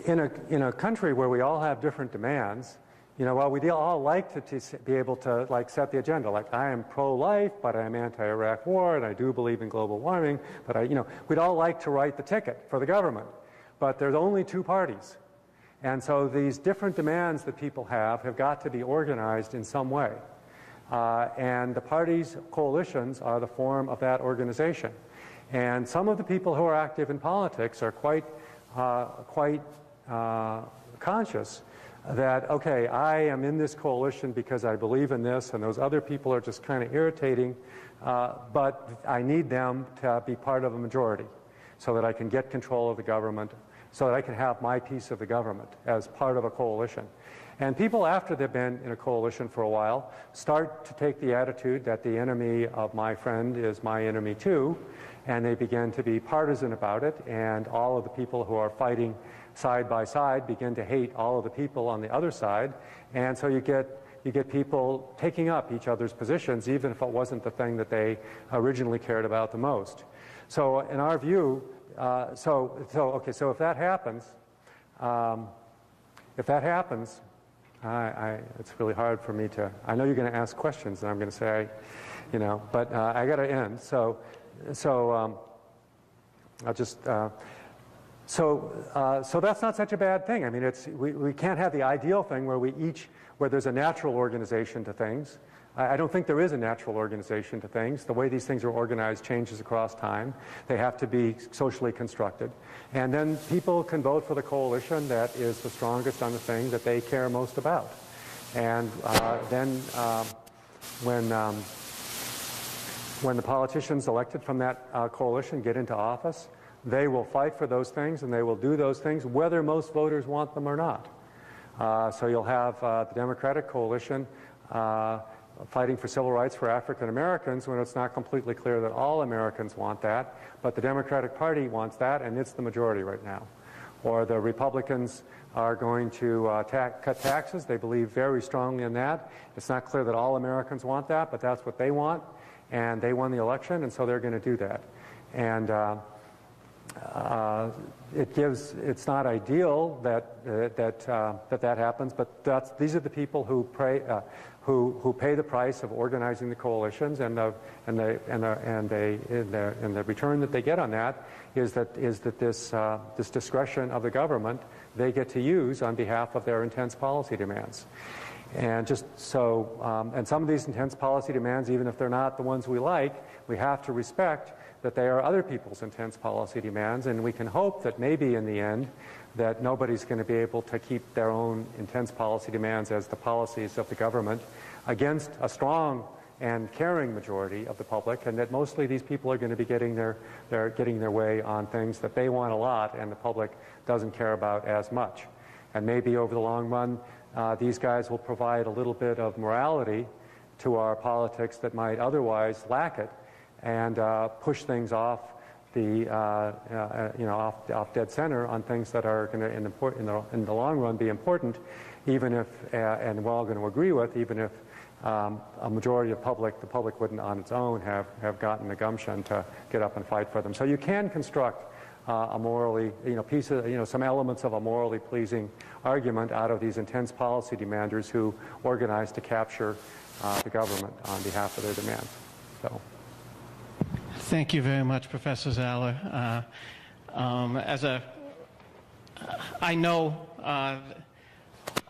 in a country where we all have different demands, while we all like to be able to set the agenda, like I am pro-life, but I am anti-Iraq war, and I do believe in global warming, but we'd all like to write the ticket for the government, but there's only two parties, and so these different demands that people have got to be organized in some way, and the parties' coalitions are the form of that organization, and some of the people who are active in politics are quite conscious that, okay, I am in this coalition because I believe in this, and those other people are just kind of irritating, but I need them to be part of a majority so that I can get control of the government, so that I can have my piece of the government as part of a coalition. And people, after they've been in a coalition for a while, start to take the attitude that the enemy of my friend is my enemy too, and they begin to be partisan about it, and all of the people who are fighting side by side begin to hate all of the people on the other side, and so you get people taking up each other's positions, even if it wasn't the thing that they originally cared about the most. So in our view, so if that happens, it's really hard for me to. I know you're going to ask questions, and I'm going to say, but I got to end. So I'll just. So that's not such a bad thing. I mean, we can't have the ideal thing where there's a natural organization to things. I don't think there is a natural organization to things. The way these things are organized changes across time. They have to be socially constructed. And then people can vote for the coalition that is the strongest on the thing that they care most about. And then when the politicians elected from that coalition get into office, they will fight for those things, and they will do those things whether most voters want them or not. So you'll have the Democratic coalition fighting for civil rights for African Americans when it's not completely clear that all Americans want that, but the Democratic Party wants that, and it's the majority right now. Or the Republicans are going to cut taxes. They believe very strongly in that. It's not clear that all Americans want that, but that's what they want, and they won the election, and so they're going to do that. And it's not ideal that happens, but these are the people who pay the price of organizing the coalitions, and the return that they get on that is that this discretion of the government they get to use on behalf of their intense policy demands. And just so, and some of these intense policy demands, even if they're not the ones we like, we have to respect that they are other people's intense policy demands, and we can hope that maybe in the end that nobody's going to be able to keep their own intense policy demands as the policies of the government against a strong and caring majority of the public, and that mostly these people are going to be getting their way on things that they want a lot and the public doesn't care about as much. And maybe over the long run, these guys will provide a little bit of morality to our politics that might otherwise lack it, and push things off off dead center on things that are going to, in the long run, be important, even if, and we're all going to agree with, even if a majority of the public wouldn't on its own have gotten the gumption to get up and fight for them. So you can construct a morally, some elements of a morally pleasing argument out of these intense policy demanders who organize to capture the government on behalf of their demands. So. Thank you very much, Professor Zahler.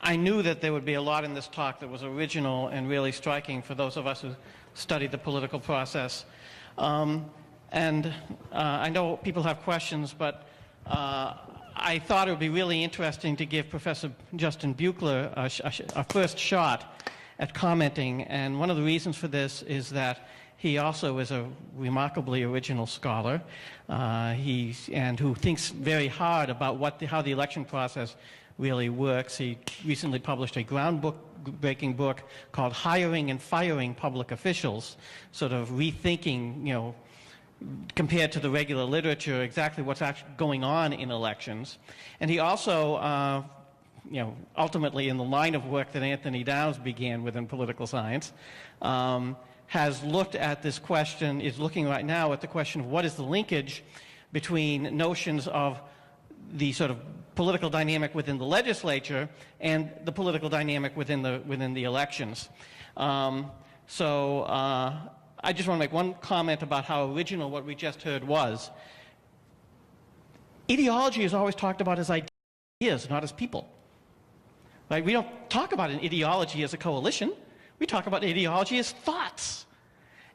I knew that there would be a lot in this talk that was original and really striking for those of us who studied the political process. I know people have questions, but I thought it would be really interesting to give Professor Justin Buechler a first shot at commenting. And one of the reasons for this is that he also is a remarkably original scholar, and who thinks very hard about how the election process really works. He recently published a groundbreaking book called Hiring and Firing Public Officials, sort of rethinking, you know, compared to the regular literature, exactly what's actually going on in elections. And he also, you know, ultimately in the line of work that Anthony Downs began with in political science, has looked at this question, is looking right now at the question of what is the linkage between notions of the sort of political dynamic within the legislature and the political dynamic within the elections. I just want to make one comment about how original what we just heard was. Ideology is always talked about as ideas, not as people. Right? We don't talk about an ideology as a coalition. We talk about ideology as thoughts.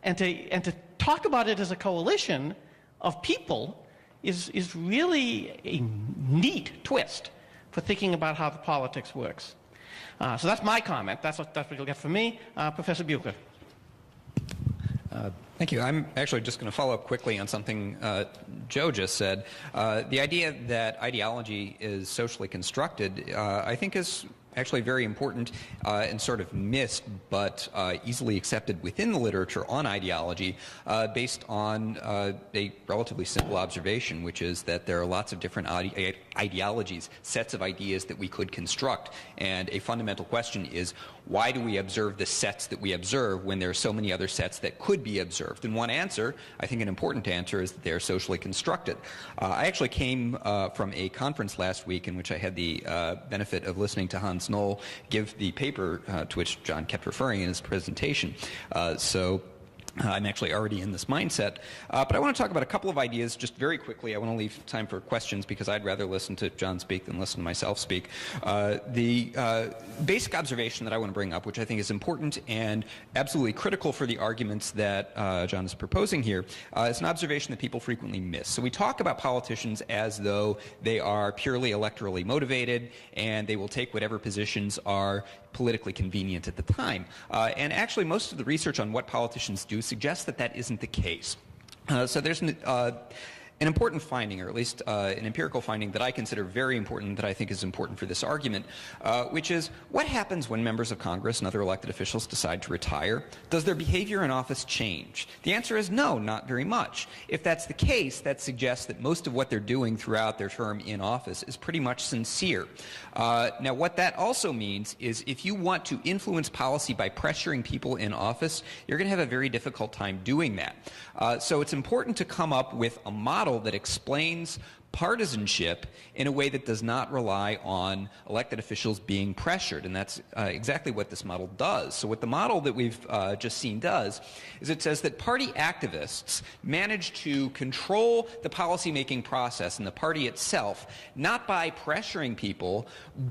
And to talk about it as a coalition of people is really a neat twist for thinking about how the politics works. So that's my comment. That's what you'll get from me. Professor Bucher. Thank you. I'm actually just going to follow up quickly on something Joe just said. The idea that ideology is socially constructed, I think, is actually very important and sort of missed but easily accepted within the literature on ideology based on a relatively simple observation, which is that there are lots of different ideologies, sets of ideas that we could construct. And a fundamental question is, why do we observe the sets that we observe when there are so many other sets that could be observed? And one answer, I think an important answer, is that they're socially constructed. I actually came from a conference last week in which I had the benefit of listening to Hans Knoll give the paper to which John kept referring in his presentation. I'm actually already in this mindset. But I want to talk about a couple of ideas just very quickly. I want to leave time for questions because I'd rather listen to John speak than listen to myself speak. The basic observation that I want to bring up, which I think is important and absolutely critical for the arguments that John is proposing here, is an observation that people frequently miss. So we talk about politicians as though they are purely electorally motivated and they will take whatever positions are politically convenient at the time. And actually, most of the research on what politicians do suggests that that isn't the case. So there's an important finding, or at least an empirical finding that I consider very important, that I think is important for this argument, which is what happens when members of Congress and other elected officials decide to retire? Does their behavior in office change? The answer is no, not very much. If that's the case, that suggests that most of what they're doing throughout their term in office is pretty much sincere. Now, what that also means is if you want to influence policy by pressuring people in office, you're going to have a very difficult time doing that. So it's important to come up with a model that explains partisanship in a way that does not rely on elected officials being pressured, and that's exactly what this model does. So what the model that we've just seen does is it says that party activists manage to control the policymaking process and the party itself, not by pressuring people,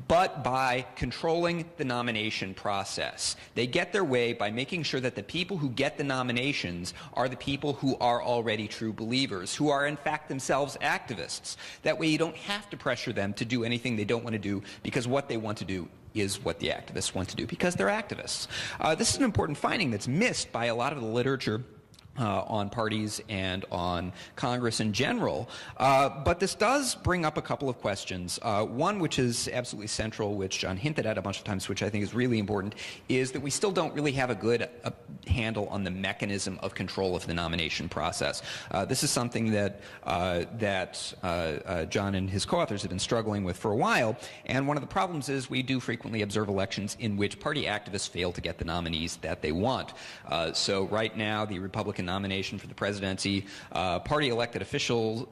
but by controlling the nomination process. They get their way by making sure that the people who get the nominations are the people who are already true believers, who are in fact themselves activists. That way you don't have to pressure them to do anything they don't want to do, because what they want to do is what the activists want to do, because they're activists. This is an important finding that's missed by a lot of the literature on parties and on Congress in general. But this does bring up a couple of questions. One, which is absolutely central, which John hinted at a bunch of times, which I think is really important, is that we still don't really have a good handle on the mechanism of control of the nomination process. This is something that John and his co-authors have been struggling with for a while, and one of the problems is we do frequently observe elections in which party activists fail to get the nominees that they want. So right now, the Republican nomination for the presidency, party officials,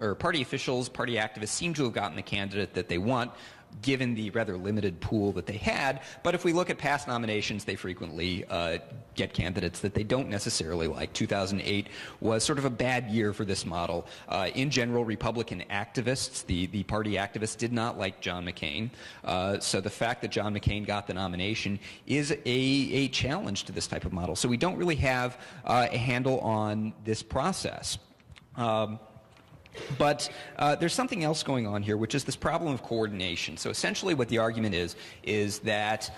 party activists seem to have gotten the candidate that they want, given the rather limited pool that they had. But if we look at past nominations, they frequently get candidates that they don't necessarily like. 2008 was sort of a bad year for this model. In general, Republican activists, the party activists, did not like John McCain. So the fact that John McCain got the nomination is a challenge to this type of model. So we don't really have a handle on this process. But there's something else going on here, which is this problem of coordination. So essentially what the argument is that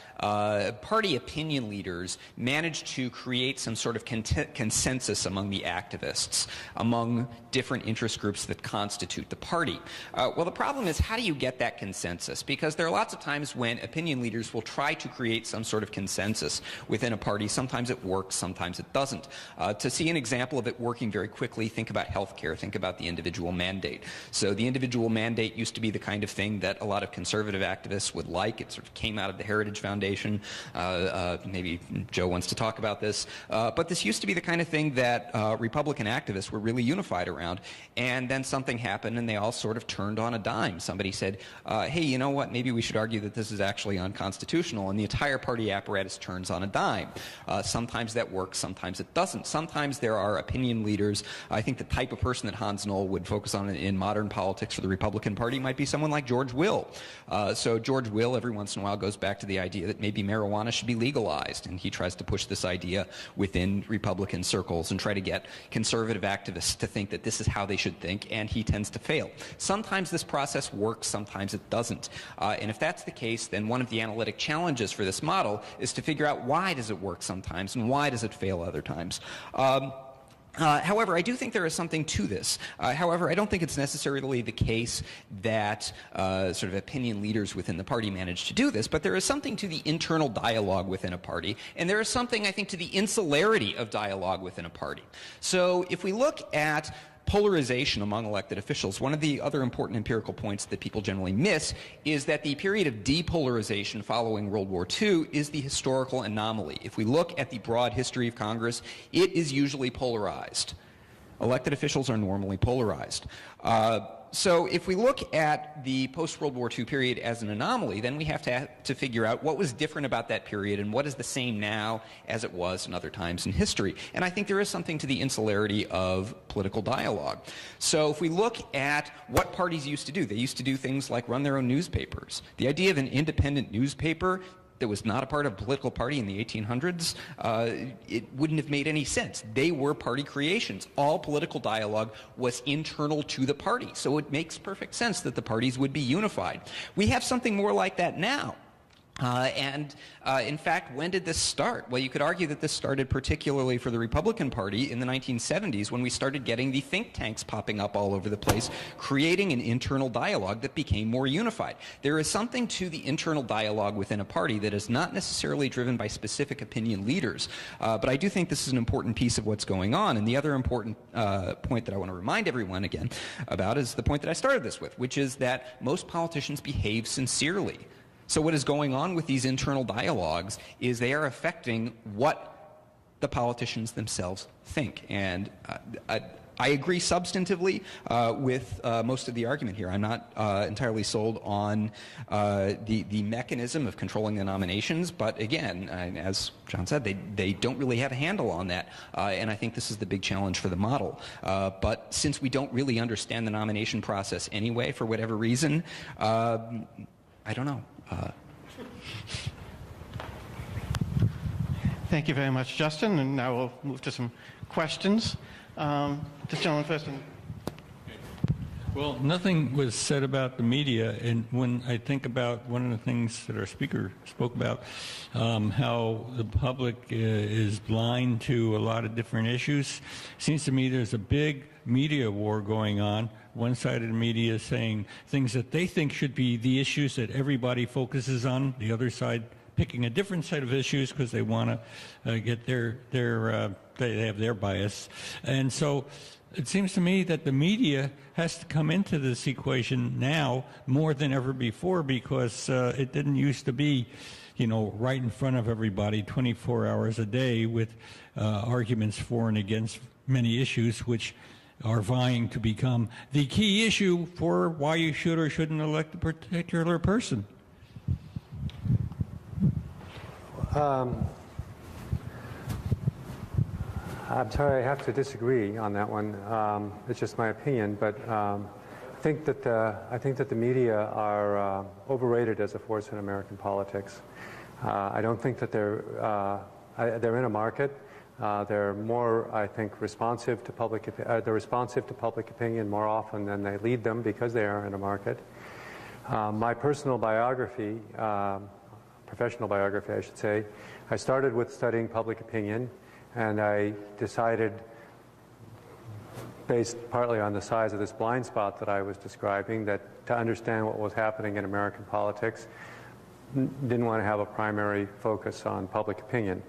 party opinion leaders managed to create some sort of consensus among the activists, among different interest groups that constitute the party. Well, the problem is, how do you get that consensus? Because there are lots of times when opinion leaders will try to create some sort of consensus within a party. Sometimes it works, sometimes it doesn't. To see an example of it working very quickly, think about healthcare, think about the individual mandate. So the individual mandate used to be the kind of thing that a lot of conservative activists would like. It sort of came out of the Heritage Foundation. Maybe Joe wants to talk about this. But this used to be the kind of thing that Republican activists were really unified around. And then something happened and they all sort of turned on a dime. Somebody said, hey, you know what, maybe we should argue that this is actually unconstitutional. And the entire party apparatus turns on a dime. Sometimes that works, sometimes it doesn't. Sometimes there are opinion leaders. I think the type of person that Hans Knoll would focus on in modern politics for the Republican Party might be someone like George Will. So George Will every once in a while goes back to the idea that maybe marijuana should be legalized, and he tries to push this idea within Republican circles and try to get conservative activists to think that this is how they should think, and he tends to fail. Sometimes this process works, sometimes it doesn't. And if that's the case, then one of the analytic challenges for this model is to figure out why does it work sometimes and why does it fail other times. However, I do think there is something to this. However, I don't think it's necessarily the case that sort of opinion leaders within the party manage to do this, but there is something to the internal dialogue within a party, and there is something, I think, to the insularity of dialogue within a party. So if we look at polarization among elected officials, one of the other important empirical points that people generally miss is that the period of depolarization following World War II is the historical anomaly. If we look at the broad history of Congress, it is usually polarized. Elected officials are normally polarized. So if we look at the post-World War II period as an anomaly, then we have to figure out what was different about that period and what is the same now as it was in other times in history. And I think there is something to the insularity of political dialogue. So if we look at what parties used to do, they used to do things like run their own newspapers. The idea of an independent newspaper that was not a part of a political party in the 1800s, it wouldn't have made any sense. They were party creations. All political dialogue was internal to the party, so it makes perfect sense that the parties would be unified. We have something more like that now. In fact, when did this start? Well, you could argue that this started particularly for the Republican Party in the 1970s when we started getting the think tanks popping up all over the place, creating an internal dialogue that became more unified. There is something to the internal dialogue within a party that is not necessarily driven by specific opinion leaders, but I do think this is an important piece of what's going on. And the other important point that I want to remind everyone again about is the point that I started this with, which is that most politicians behave sincerely. So what is going on with these internal dialogues is they are affecting what the politicians themselves think. And I agree substantively with most of the argument here. I'm not entirely sold on the mechanism of controlling the nominations, but again, as John said, they don't really have a handle on that, and I think this is the big challenge for the model. But since we don't really understand the nomination process anyway, for whatever reason, I don't know. Thank you very much, Justin. And now we'll move to some questions. This gentleman first. Well, nothing was said about the media, and when I think about one of the things that our speaker spoke about, how the public is blind to a lot of different issues, seems to me there's a big media war going on. One side of the media is saying things that they think should be the issues that everybody focuses on, the other side picking a different set of issues because they want to get they have their bias. And so it seems to me that the media has to come into this equation now more than ever before, because it didn't used to be, you know, right in front of everybody 24 hours a day with arguments for and against many issues, which are vying to become the key issue for why you should or shouldn't elect a particular person. I'm sorry, I have to disagree on that one. It's just my opinion, but I think that the media are overrated as a force in American politics. I don't think that they're in a market. They're more, I think, responsive to public opinion more often than they lead them because they are in a market. My personal biography, professional biography, I should say, I started with studying public opinion, and I decided, based partly on the size of this blind spot that I was describing, that to understand what was happening in American politics, didn't want to have a primary focus on public opinion.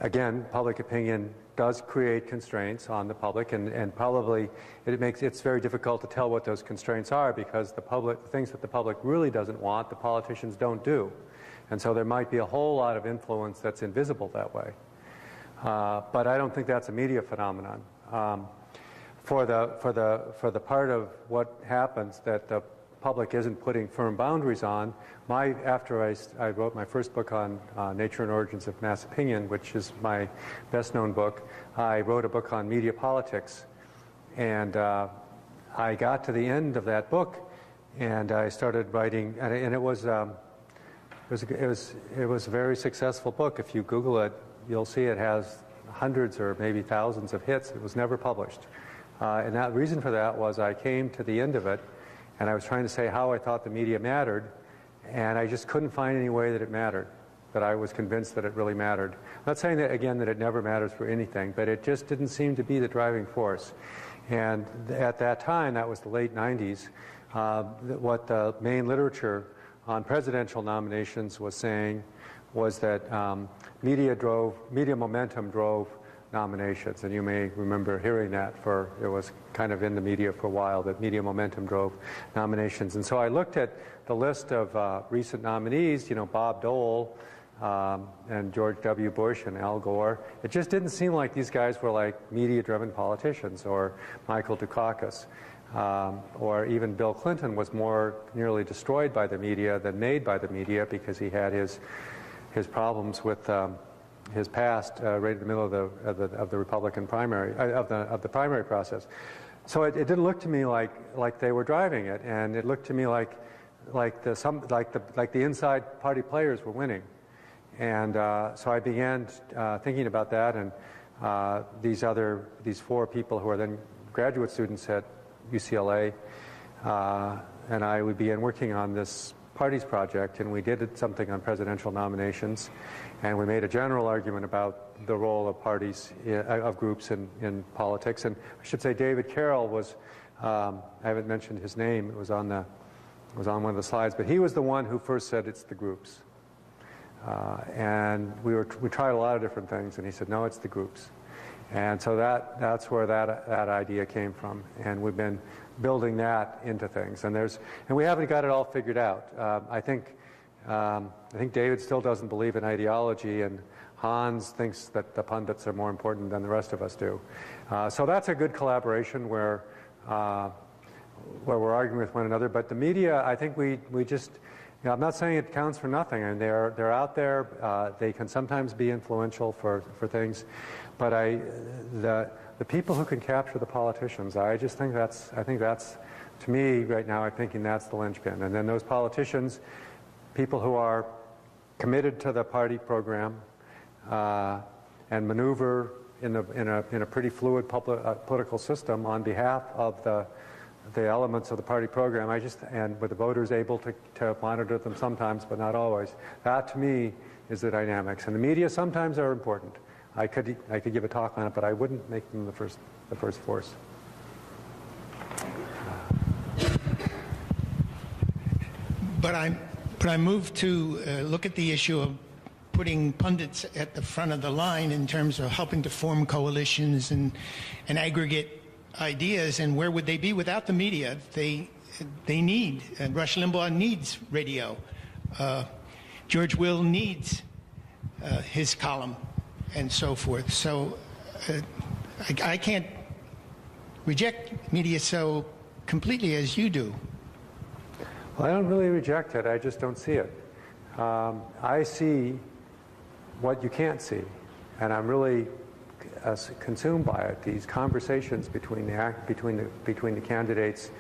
Again, public opinion does create constraints on the public, and probably it's very difficult to tell what those constraints are, because the things that the public really doesn't want, the politicians don't do. And so there might be a whole lot of influence that's invisible that way. But I don't think that's a media phenomenon. For the part of what happens that the public isn't putting firm boundaries on, after I wrote my first book on Nature and Origins of Mass Opinion, which is my best known book, I wrote a book on media politics. And I got to the end of that book, and I started writing, and it was a very successful book. If you Google it, you'll see it has hundreds or maybe thousands of hits. It was never published. And that reason for that was I came to the end of it, and I was trying to say how I thought the media mattered, and I just couldn't find any way that it mattered, that I was convinced that it really mattered. I'm not saying that, again, that it never matters for anything, but it just didn't seem to be the driving force. And at that time, that was the late 90s, what the main literature on presidential nominations was saying was that media momentum drove nominations. And you may remember hearing that, it was kind of in the media for a while, that media momentum drove nominations. And so I looked at the list of recent nominees, Bob Dole and George W. Bush and Al Gore. It just didn't seem like these guys were like media-driven politicians, or Michael Dukakis. Or even Bill Clinton was more nearly destroyed by the media than made by the media, because he had his problems with his past right in the middle of the Republican primary of the primary process. So it didn't look to me like they were driving it, and it looked to me like the inside party players were winning. And so I began thinking about that, and these four people who are then graduate students at UCLA, and I began working on this parties project, and we did something on presidential nominations, and we made a general argument about the role of parties, of groups in politics. And I should say David Carroll was, I haven't mentioned his name, it was on one of the slides, but he was the one who first said it's the groups. And we tried a lot of different things, and he said, no, it's the groups. And so that's where that idea came from, and we've been building that into things. And we haven't got it all figured out. I think David still doesn't believe in ideology, and Hans thinks that the pundits are more important than the rest of us do. So that's a good collaboration where we're arguing with one another. But the media, I think we just. I'm not saying it counts for nothing, and they're out there. They can sometimes be influential for things, but the people who can capture the politicians, I think that's to me right now, I'm thinking that's the linchpin. And then those politicians, people who are committed to the party program and maneuver in a pretty fluid political system on behalf of the elements of the party program, and with the voters able to monitor them sometimes, but not always. That, to me, is the dynamics. And the media sometimes are important. I could give a talk on it, but I wouldn't make them the first force. But I moved to look at the issue of putting pundits at the front of the line in terms of helping to form coalitions and aggregate ideas, and where would they be without the media? They need, and Rush Limbaugh needs radio. George Will needs his column, and so forth. So I can't reject media so completely as you do. Well, I don't really reject it. I just don't see it. I see what you can't see, and I'm really consumed by it. These conversations between the candidates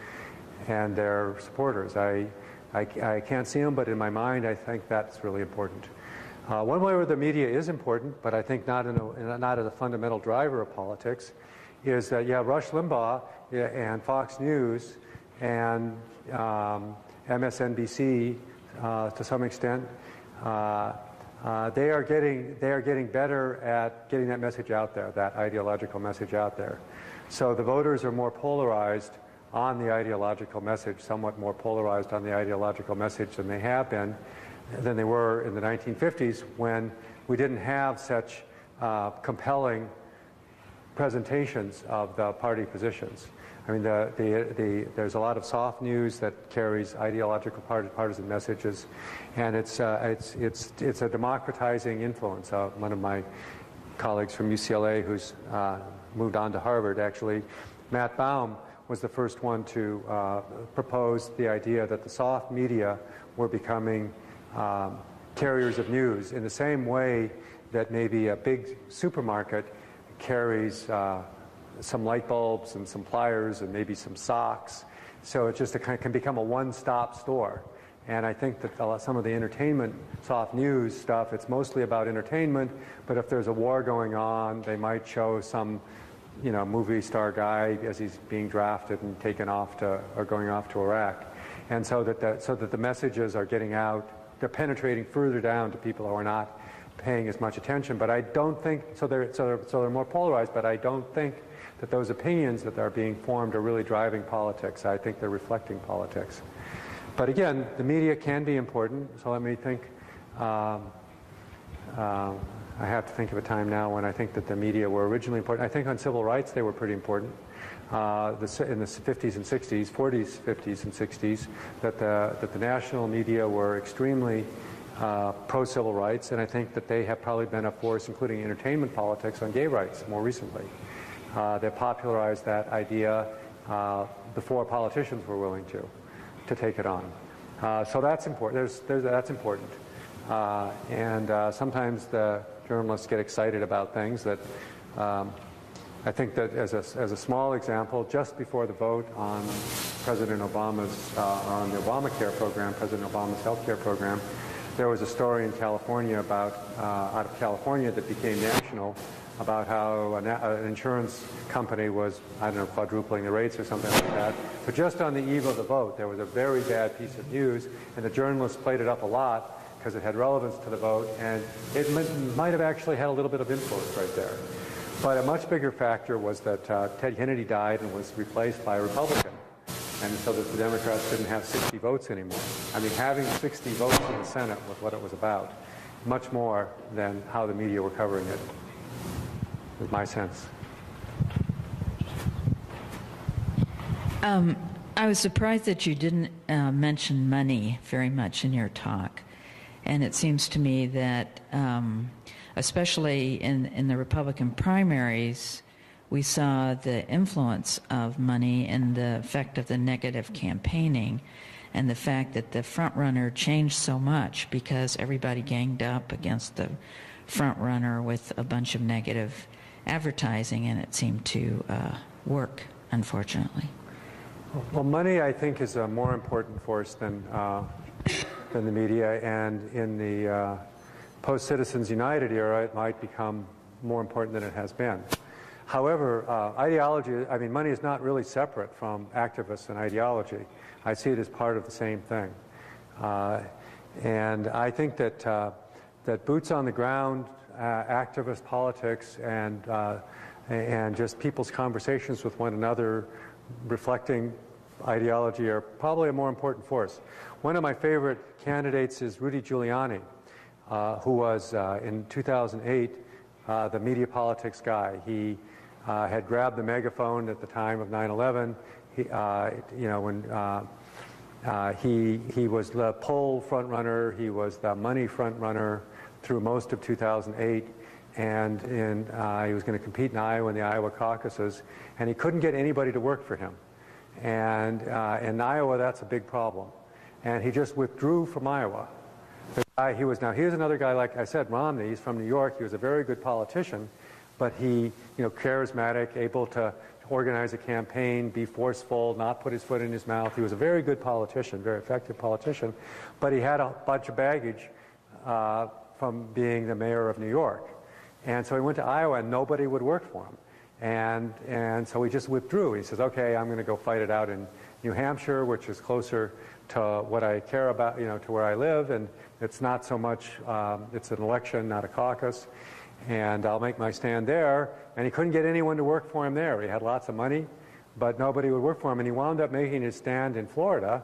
and their supporters. I can't see them, but in my mind, I think that's really important. One way where the media is important, but I think not as a fundamental driver of politics, is that you have Rush Limbaugh and Fox News and MSNBC to some extent. They are getting better at getting that message out there, that ideological message out there. So the voters are more polarized on the ideological message, somewhat more polarized on the ideological message than they have been, than they were in the 1950s when we didn't have such compelling presentations of the party positions. I mean, there's a lot of soft news that carries ideological partisan messages, and it's a democratizing influence. One of my colleagues from UCLA, who's moved on to Harvard, actually, Matt Baum, was the first one to propose the idea that the soft media were becoming carriers of news in the same way that maybe a big supermarket carries some light bulbs and some pliers and maybe some socks. So it just can become a one-stop store. And I think that some of the entertainment, soft news stuff, it's mostly about entertainment, but if there's a war going on, they might show some, movie star guy as he's being drafted and taken off or going off to Iraq. And so that the messages are getting out, they're penetrating further down to people who are not paying as much attention. But I don't think, so they're more polarized, but I don't think that those opinions that are being formed are really driving politics. I think they're reflecting politics. But again, the media can be important, so let me think. I have to think of a time now when I think that the media were originally important. I think on civil rights they were pretty important. In the 50s and 60s, 40s, 50s, and 60s, that the national media were extremely pro-civil rights, and I think that they have probably been a force, including entertainment politics, on gay rights more recently. They popularized that idea before politicians were willing to take it on. So that's important. That's important. And sometimes the journalists get excited about things that I think that as a small example, just before the vote on President Obama's on the Obamacare program, President Obama's health care program, there was a story in California out of California that became national about how an insurance company was, quadrupling the rates or something like that. But just on the eve of the vote, there was a very bad piece of news, and the journalists played it up a lot because it had relevance to the vote, and it might have actually had a little bit of influence right there. But a much bigger factor was that Ted Kennedy died and was replaced by a Republican, and so that the Democrats didn't have 60 votes anymore. I mean, having 60 votes in the Senate was what it was about, much more than how the media were covering it, is my sense. I was surprised that you didn't mention money very much in your talk. And it seems to me that, especially in the Republican primaries, we saw the influence of money and the effect of the negative campaigning and the fact that the front runner changed so much because everybody ganged up against the front runner with a bunch of negative advertising, and it seemed to work, unfortunately. Well, money, I think, is a more important force than the media, and in the post-Citizens United era, it might become more important than it has been. However, money is not really separate from activists and ideology. I see it as part of the same thing. And I think that boots on the ground, activist politics, and just people's conversations with one another reflecting ideology are probably a more important force. One of my favorite candidates is Rudy Giuliani, who was, in 2008, the media politics guy. He had grabbed the megaphone at the time of 9/11. He was the poll front runner. He was the money front runner through most of 2008. And he was going to compete in Iowa in the Iowa caucuses, and he couldn't get anybody to work for him. And in Iowa, that's a big problem. And he just withdrew from Iowa. Here's another guy, like I said, Romney. He's from New York. He was a very good politician, but he, charismatic, able to organize a campaign, be forceful, not put his foot in his mouth. He was a very good politician, very effective politician, but he had a bunch of baggage from being the mayor of New York. And so he went to Iowa, and nobody would work for him. And so he just withdrew. He says, okay, I'm going to go fight it out in New Hampshire, which is closer to what I care about, to where I live. And it's not so much, it's an election, not a caucus. And I'll make my stand there. And he couldn't get anyone to work for him there. He had lots of money, but nobody would work for him. And he wound up making his stand in Florida,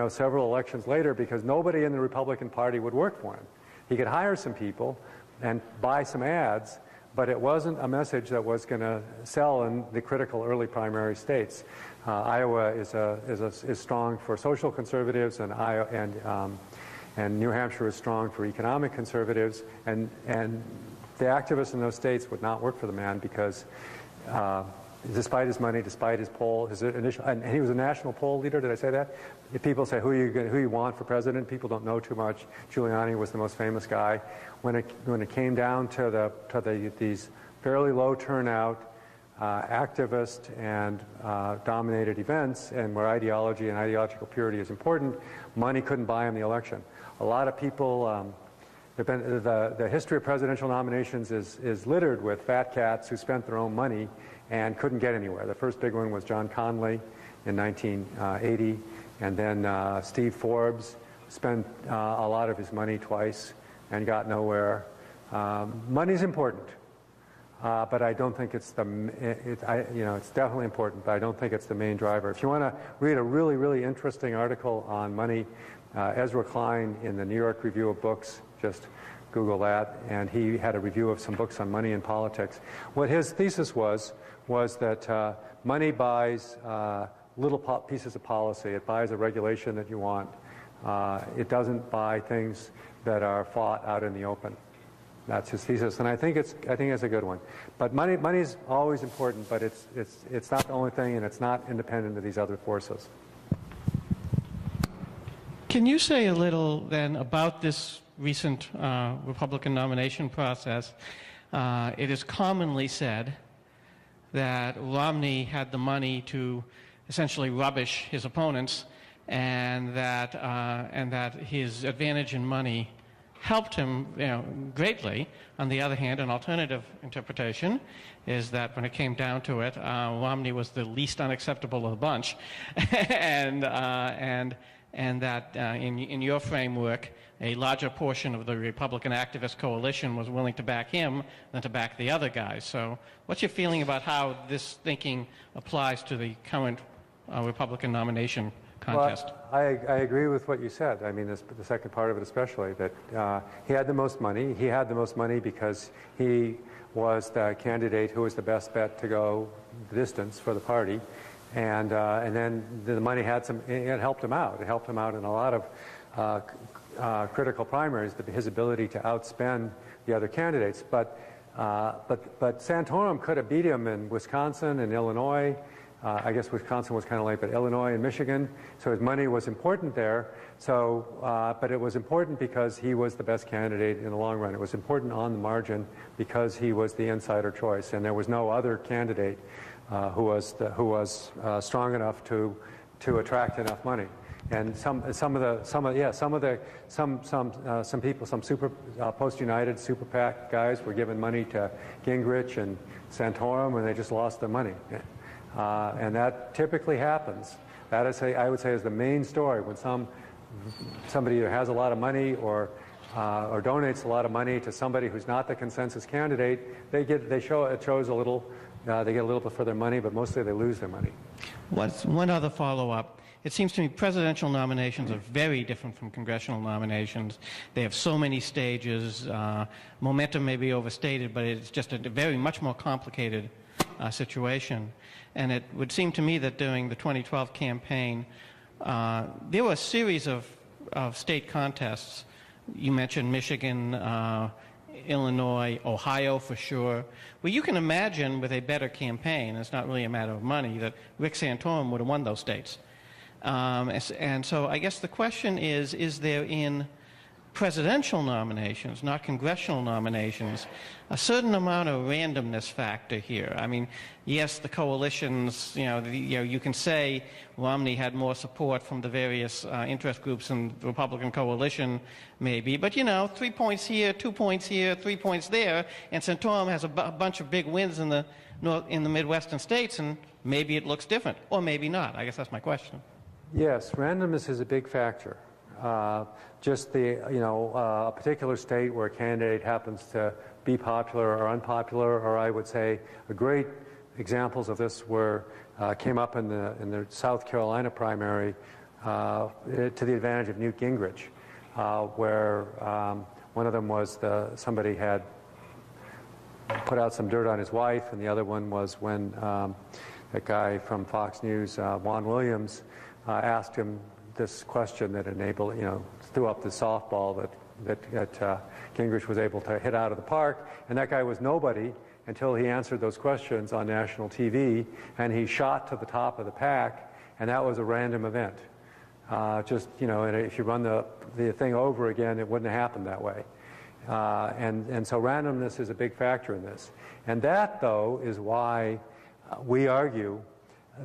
several elections later, because nobody in the Republican Party would work for him. He could hire some people and buy some ads, but it wasn't a message that was going to sell in the critical early primary states. Iowa is strong for social conservatives, and New Hampshire is strong for economic conservatives, and the activists in those states would not work for the man because despite his money, despite his poll, and he was a national poll leader. Did I say that? If people say who you want for president, people don't know too much. Giuliani was the most famous guy. When it came down to these fairly low turnout, activist and dominated events, and where ideology and ideological purity is important, money couldn't buy him the election. A lot of people. The history of presidential nominations is littered with fat cats who spent their own money and couldn't get anywhere. The first big one was John Connally in 1980, and then Steve Forbes spent a lot of his money twice and got nowhere. Money's important, but I don't think it's it's definitely important, but I don't think it's the main driver. If you want to read a really, really interesting article on money, Ezra Klein in the New York Review of Books, just Google that, and he had a review of some books on money and politics. What his thesis was that money buys little pieces of policy. It buys a regulation that you want. It doesn't buy things that are fought out in the open. That's his thesis, and I think it's a good one. But money is always important, but it's not the only thing, and it's not independent of these other forces. Can you say a little then about this recent Republican nomination process? It is commonly said that Romney had the money to essentially rubbish his opponents, and that his advantage in money helped him greatly. On the other hand, an alternative interpretation is that when it came down to it, Romney was the least unacceptable of the bunch, and that in your framework, a larger portion of the Republican activist coalition was willing to back him than to back the other guys. So what's your feeling about how this thinking applies to the current Republican nomination contest? Well, I agree with what you said. I mean, the second part of it especially, that he had the most money. He had the most money because he was the candidate who was the best bet to go the distance for the party. And then the money it helped him out. It helped him out in a lot of critical primaries, his ability to outspend the other candidates. But Santorum could have beat him in Wisconsin and Illinois. I guess Wisconsin was kind of late, but Illinois and Michigan. So his money was important there. So, but it was important because he was the best candidate in the long run. It was important on the margin because he was the insider choice, and there was no other candidate who was strong enough to attract enough money. And some people, some super post-United super PAC guys were giving money to Gingrich and Santorum, and they just lost their money. And that typically happens. That is, I would say, is the main story when somebody either has a lot of money or donates a lot of money to somebody who's not the consensus candidate. They get a little bit for their money, but mostly they lose their money. One other follow-up. It seems to me presidential nominations are very different from congressional nominations. They have so many stages. Momentum may be overstated, but it's just a very much more complicated situation. And it would seem to me that during the 2012 campaign, there were a series of state contests. You mentioned Michigan, Illinois, Ohio for sure, where you can imagine with a better campaign, it's not really a matter of money, that Rick Santorum would have won those states. And so I guess the question is there in presidential nominations, not congressional nominations, a certain amount of randomness factor here. I mean, yes, the coalitions, you can say Romney had more support from the various interest groups in the Republican coalition, maybe, but 3 points here, 2 points here, 3 points there, and Santorum has a bunch of big wins in the Midwestern states, and maybe it looks different, or maybe not. I guess that's my question. Yes, randomness is a big factor. Just a particular state where a candidate happens to be popular or unpopular, or I would say a great examples of this came up in the South Carolina primary to the advantage of Newt Gingrich, where one of them was somebody had put out some dirt on his wife, and the other one was when that guy from Fox News, Juan Williams, asked him this question that threw up the softball that Gingrich was able to hit out of the park, and that guy was nobody until he answered those questions on national TV, and he shot to the top of the pack, and that was a random event. And if you run the thing over again, it wouldn't have happened that way. And so randomness is a big factor in this. And that, though, is why we argue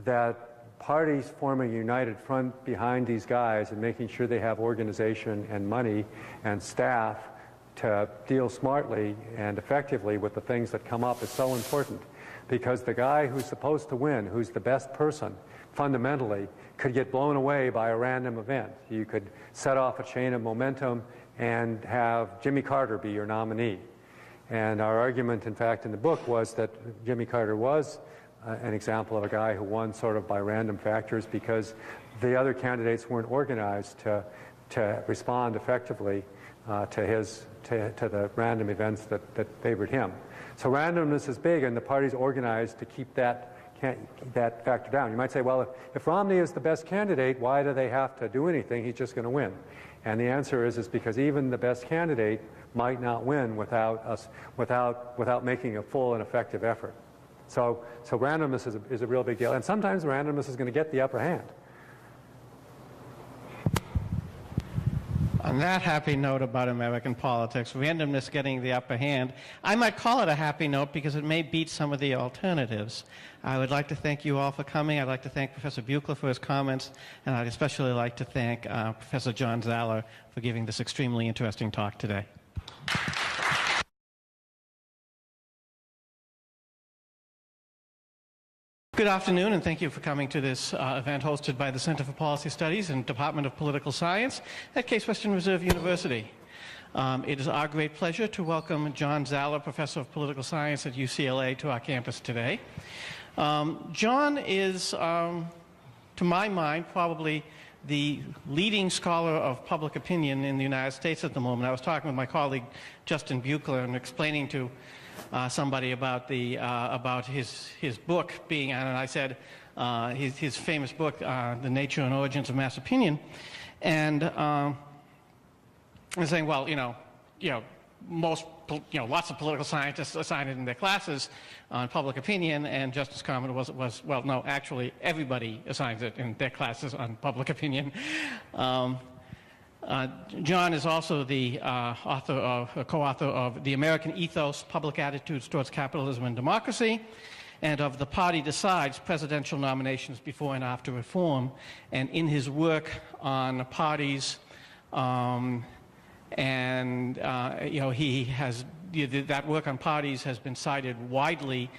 that parties forming a united front behind these guys and making sure they have organization and money and staff to deal smartly and effectively with the things that come up is so important, because the guy who's supposed to win, who's the best person, fundamentally, could get blown away by a random event. You could set off a chain of momentum and have Jimmy Carter be your nominee. And our argument, in fact, in the book was that Jimmy Carter was an example of a guy who won sort of by random factors because the other candidates weren't organized to respond effectively to the random events that favored him. So randomness is big, and the party's organized to keep that factor down. You might say, well, if Romney is the best candidate, why do they have to do anything? He's just going to win. And the answer is because even the best candidate might not win without making a full and effective effort. So randomness is a real big deal, and sometimes randomness is going to get the upper hand. On that happy note about American politics, randomness getting the upper hand, I might call it a happy note because it may beat some of the alternatives. I would like to thank you all for coming. I'd like to thank Professor Buechler for his comments, and I'd especially like to thank Professor John Zaller for giving this extremely interesting talk today. Good afternoon, and thank you for coming to this event hosted by the Center for Policy Studies and Department of Political Science at Case Western Reserve University. It is our great pleasure to welcome John Zaller, Professor of Political Science at UCLA, to our campus today. John is, to my mind, probably the leading scholar of public opinion in the United States at the moment. I was talking with my colleague Justin Buechler and explaining to somebody about his book being, and I said his famous book, The Nature and Origins of Mass Opinion, and I'm saying, well, lots of political scientists assign it in their classes on public opinion, and Justin's comment was, well, no, actually, everybody assigns it in their classes on public opinion. John is also the co-author of The American Ethos, Public Attitudes Towards Capitalism and Democracy, and of The Party Decides, Presidential Nominations Before and After Reform. And in his work on parties, he has, that work on parties has been cited widely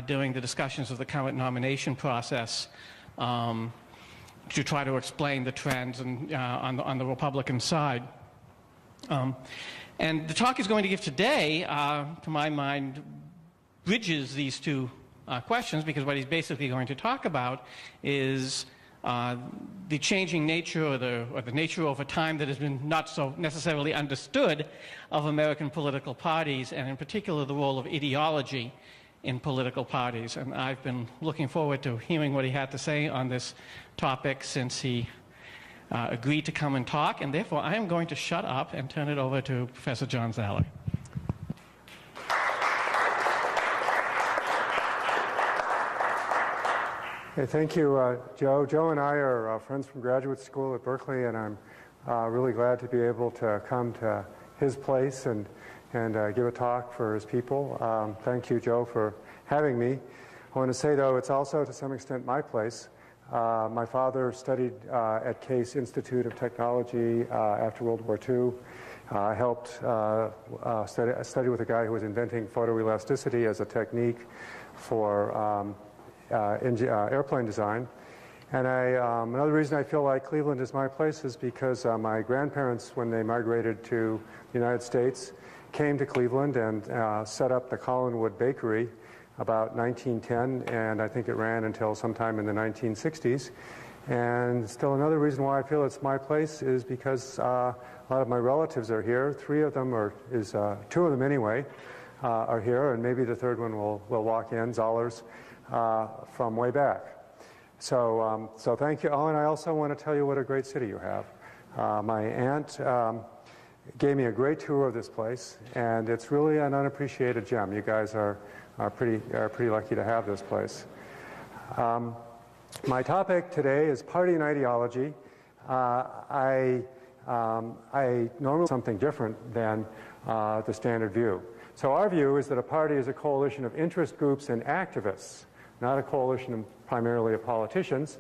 during the discussions of the current nomination process. To try to explain the trends on the Republican side. And the talk he's going to give today, to my mind, bridges these two questions, because what he's basically going to talk about is the changing nature or the nature over time that has been not so necessarily understood of American political parties, and in particular the role of ideology in political parties. And I've been looking forward to hearing what he had to say on this topic since he agreed to come and talk, and therefore I am going to shut up and turn it over to Professor John Zaller. Hey, thank you, Joe. Joe and I are friends from graduate school at Berkeley, and I'm Really glad to be able to come to his place and give a talk for his people. Thank you, Joe, for having me. I want to say, though, it's also to some extent my place. My father studied at Case Institute of Technology after World War II. I helped study with a guy who was inventing photoelasticity as a technique for airplane design. And another reason I feel like Cleveland is my place is because my grandparents, when they migrated to the United States, came to Cleveland and set up the Collinwood Bakery about 1910, and I think it ran until sometime in the 1960s. And still another reason why I feel it's my place is because a lot of my relatives are here. Three of them two of them anyway, are here, and maybe the third one will walk in, Zollers, from way back. So thank you. Oh, and I also want to tell you what a great city you have. My aunt gave me a great tour of this place, and it's really an unappreciated gem. You guys are pretty lucky to have this place. My topic today is party and ideology. I normally something different than the standard view. So our view is that a party is a coalition of interest groups and activists, not a coalition primarily of politicians,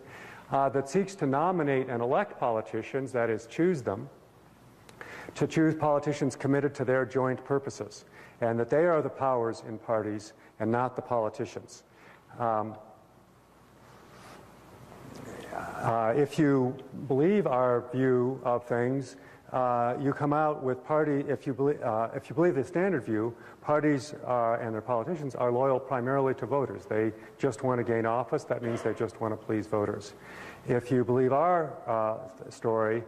that seeks to nominate and elect politicians, that is, choose them, to choose politicians committed to their joint purposes, and that they are the powers in parties and not the politicians. If you believe our view of things, you come out with if you believe the standard view, parties and their politicians are loyal primarily to voters. They just want to gain office. That means they just want to please voters. If you believe our story,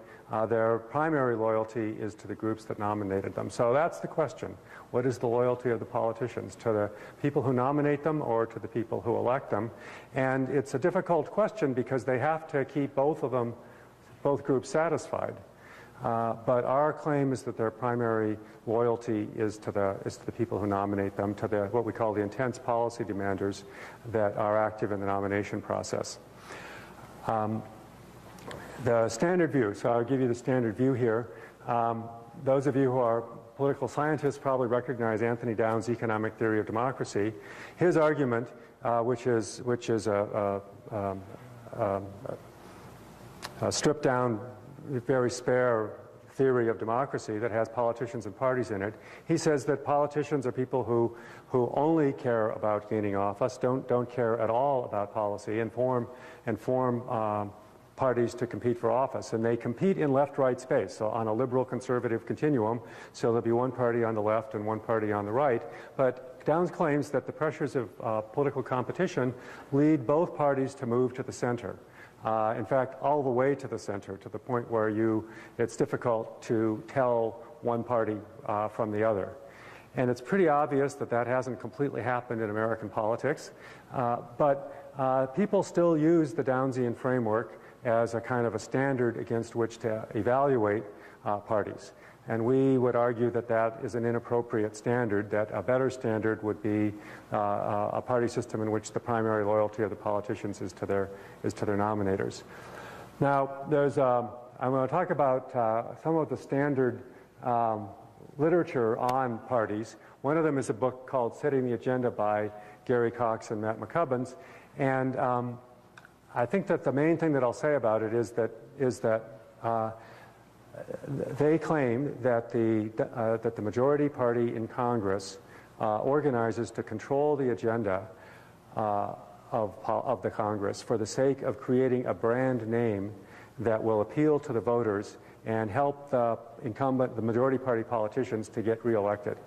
their primary loyalty is to the groups that nominated them. So that's the question. What is the loyalty of the politicians? To the people who nominate them or to the people who elect them? And it's a difficult question because they have to keep both groups satisfied. But our claim is that their primary loyalty is to the people who nominate them, to what we call the intense policy demanders that are active in the nomination process. The standard view, so I'll give you the standard view here. Those of you who are political scientists probably recognize Anthony Downs' economic theory of democracy. His argument, which is a stripped down, very spare theory of democracy that has politicians and parties in it. He says that politicians are people who only care about gaining office, don't care at all about policy, and form parties to compete for office. And they compete in left-right space, so on a liberal-conservative continuum, so there'll be one party on the left and one party on the right. But Downs claims that the pressures of political competition lead both parties to move to the center. In fact, all the way to the center, to the point where it's difficult to tell one party from the other. And it's pretty obvious that that hasn't completely happened in American politics, but people still use the Downsian framework as a kind of a standard against which to evaluate parties. And we would argue that that is an inappropriate standard, that a better standard would be a party system in which the primary loyalty of the politicians is to their nominators. Now, I'm going to talk about some of the standard literature on parties. One of them is a book called Setting the Agenda by Gary Cox and Matt McCubbins. And I think that the main thing that I'll say about it is that they claim that the majority party in Congress organizes to control the agenda of the Congress for the sake of creating a brand name that will appeal to the voters and help the majority party politicians to get reelected.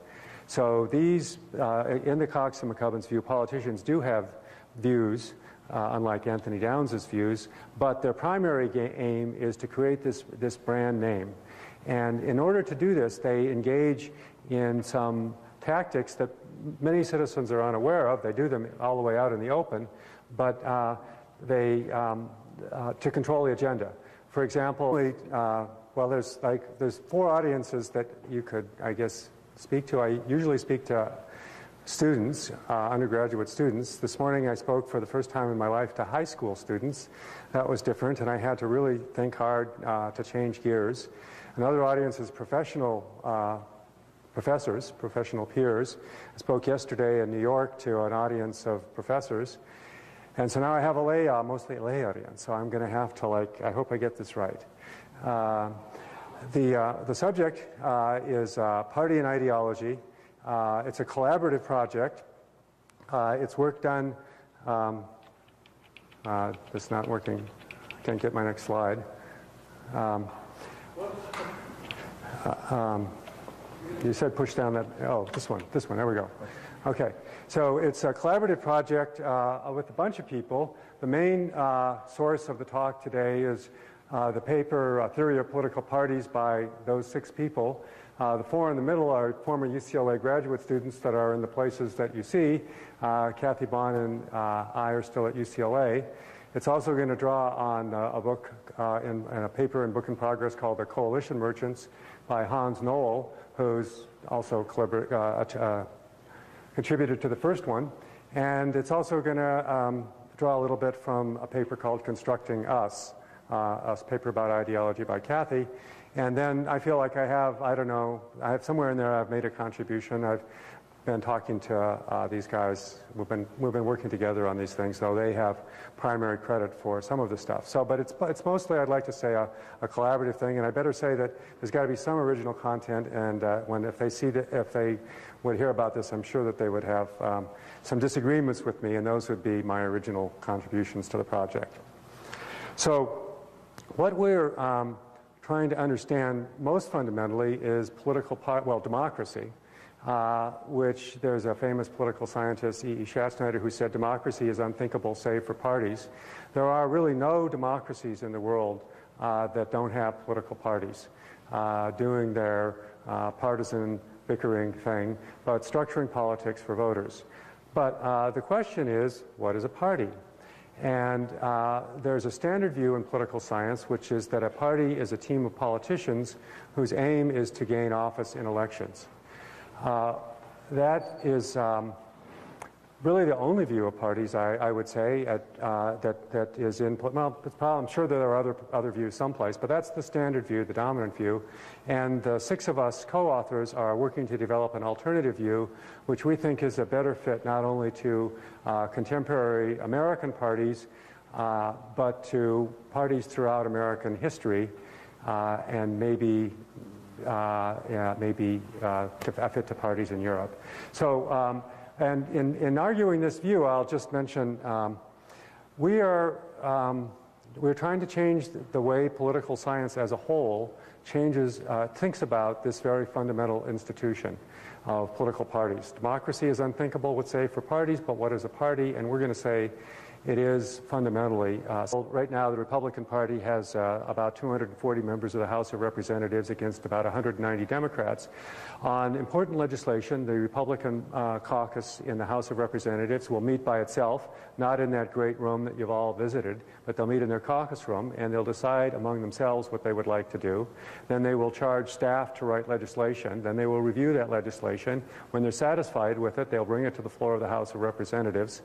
So these, in the Cox and McCubbins view, politicians do have views, unlike Anthony Downs' views, but their primary aim is to create this brand name. And in order to do this, they engage in some tactics that many citizens are unaware of. They do them all the way out in the open, but to control the agenda. For example, there's four audiences that you could, I guess, speak to. I usually speak to students, undergraduate students. This morning I spoke for the first time in my life to high school students. That was different, and I had to really think hard to change gears. Another audience is professional professors, professional peers. I spoke yesterday in New York to an audience of professors. And so now I have a mostly a lay audience, so I'm going to have to, I hope I get this right. The subject is party and ideology. It's a collaborative project. It's work done. It's not working. I can't get my next slide. You said push down that. Oh, this one. There we go. Okay. So it's a collaborative project with a bunch of people. The main source of the talk today is the paper Theory of Political Parties by those 6 people. The 4 in the middle are former UCLA graduate students that are in the places that you see. Kathy Bond and I are still at UCLA. It's also going to draw on a book and a paper in Book in Progress called The Coalition Merchants by Hans Knoll, who's also contributed to the first one. And it's also going to draw a little bit from a paper called Constructing Us, a paper about ideology by Kathy. And then I feel like I have somewhere in there I've made a contribution. I've been talking to these guys. We've been working together on these things, so they have primary credit for some of the stuff. So, but it's mostly, I'd like to say, a collaborative thing. And I better say that there's got to be some original content. And if they would hear about this, I'm sure that they would have some disagreements with me, and those would be my original contributions to the project. So, what we're trying to understand most fundamentally is democracy. Which there's a famous political scientist, E.E. Schatzschneider, who said democracy is unthinkable save for parties. There are really no democracies in the world that don't have political parties doing their partisan bickering thing, but structuring politics for voters. But the question is, what is a party? And there's a standard view in political science, which is that a party is a team of politicians whose aim is to gain office in elections. That is really the only view of parties, I would say, that is in, well, I'm sure there are other views someplace, but that's the standard view, the dominant view. And the 6 of us co-authors are working to develop an alternative view, which we think is a better fit not only to contemporary American parties, but to parties throughout American history, and maybe fit to parties in Europe. So, and in arguing this view, I'll just mention we're trying to change the way political science as a whole thinks about this very fundamental institution of political parties. Democracy is unthinkable, would say, for parties, but what is a party? And we're going to say it is fundamentally. So right now, the Republican Party has about 240 members of the House of Representatives against about 190 Democrats. On important legislation, the Republican caucus in the House of Representatives will meet by itself, not in that great room that you've all visited, but they'll meet in their caucus room, and they'll decide among themselves what they would like to do. Then they will charge staff to write legislation. Then they will review that legislation. When they're satisfied with it, they'll bring it to the floor of the House of Representatives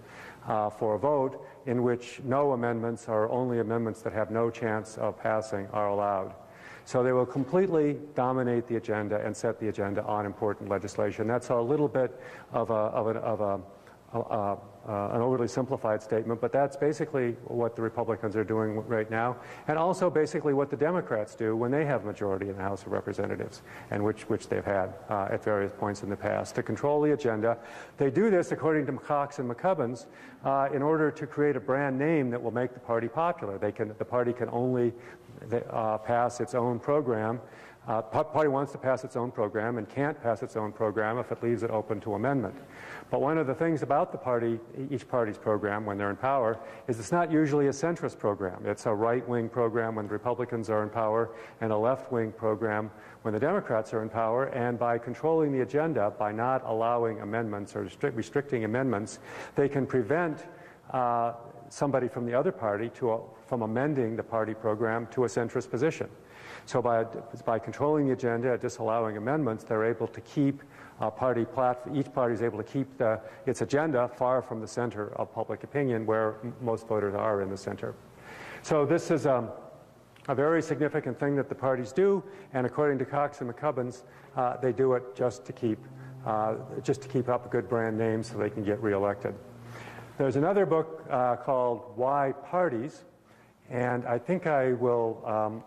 for a vote in which no amendments or only amendments that have no chance of passing are allowed. So they will completely dominate the agenda and set the agenda on important legislation. That's a little bit of an overly simplified statement, but that's basically what the Republicans are doing right now, and also basically what the Democrats do when they have majority in the House of Representatives, and which they've had at various points in the past, to control the agenda. They do this, according to Cox and McCubbins, in order to create a brand name that will make the party popular. The party can only pass its own program. Party wants to pass its own program and can't pass its own program if it leaves it open to amendment. But one of the things about the party, each party's program when they're in power, is it's not usually a centrist program. It's a right-wing program when the Republicans are in power and a left-wing program when the Democrats are in power. And by controlling the agenda, by not allowing amendments or restricting amendments, they can prevent somebody from the other party from amending the party program to a centrist position. So by controlling the agenda, disallowing amendments, they're able to keep each party is able to keep its agenda far from the center of public opinion, where most voters are in the center. So this is a very significant thing that the parties do, and according to Cox and McCubbins, they do it just to keep up a good brand name so they can get reelected. There's another book called Why Parties, and I think I will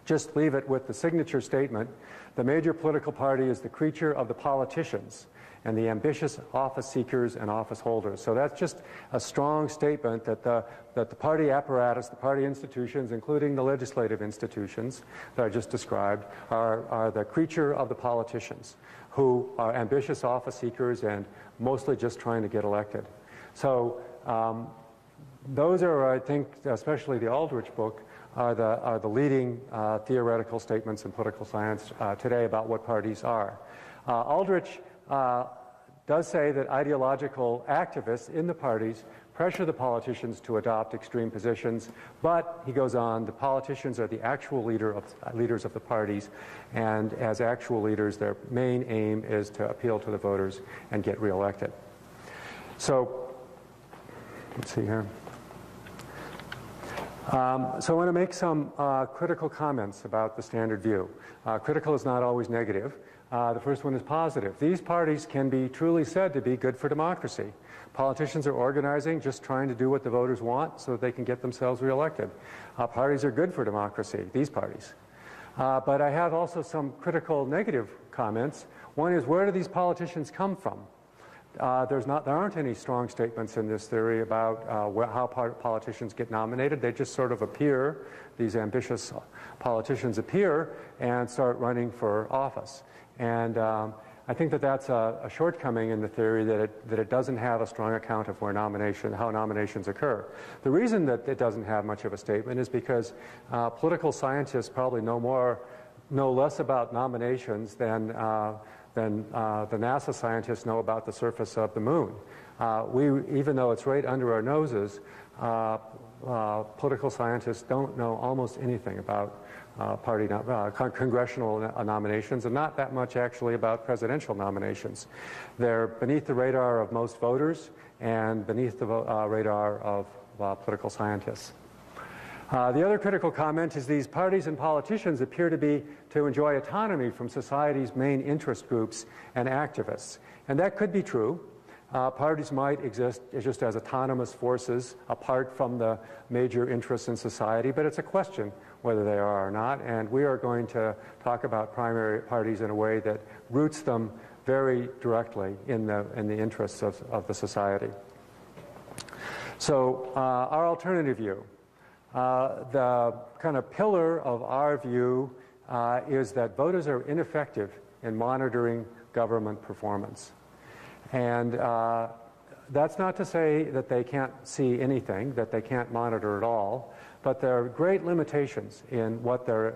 just leave it with the signature statement: the major political party is the creature of the politicians and the ambitious office seekers and office holders. So that's just a strong statement that the party apparatus, the party institutions, including the legislative institutions that I just described, are the creature of the politicians, who are ambitious office seekers and mostly just trying to get elected. So those are, I think, especially the Aldrich book, are the leading theoretical statements in political science today about what parties are. Aldrich does say that ideological activists in the parties pressure the politicians to adopt extreme positions, but he goes on, the politicians are the actual leaders of the parties, and as actual leaders, their main aim is to appeal to the voters and get reelected. So, let's see here. So I want to make some critical comments about the standard view. Critical is not always negative. The first one is positive. These parties can be truly said to be good for democracy. Politicians are organizing, just trying to do what the voters want so that they can get themselves reelected. Parties are good for democracy, these parties. But I have also some critical negative comments. One is, where do these politicians come from? There aren't any strong statements in this theory about how politicians get nominated. They just sort of appear, these ambitious politicians appear and start running for office. And I think that that's a shortcoming in the theory, that it doesn't have a strong account of how nominations occur. The reason that it doesn't have much of a statement is because political scientists probably know less about nominations than the NASA scientists know about the surface of the moon. Even though it's right under our noses, political scientists don't know almost anything about congressional nominations, and not that much actually about presidential nominations. They're beneath the radar of most voters and beneath the radar of political scientists. The other critical comment is these parties and politicians appear to enjoy autonomy from society's main interest groups and activists. And that could be true. Parties might exist just as autonomous forces apart from the major interests in society, but it's a question whether they are or not. And we are going to talk about primary parties in a way that roots them very directly in the interests of the society. So our alternative view. The kind of pillar of our view is that voters are ineffective in monitoring government performance. And that's not to say that they can't see anything, that they can't monitor at all, but there are great limitations in what they're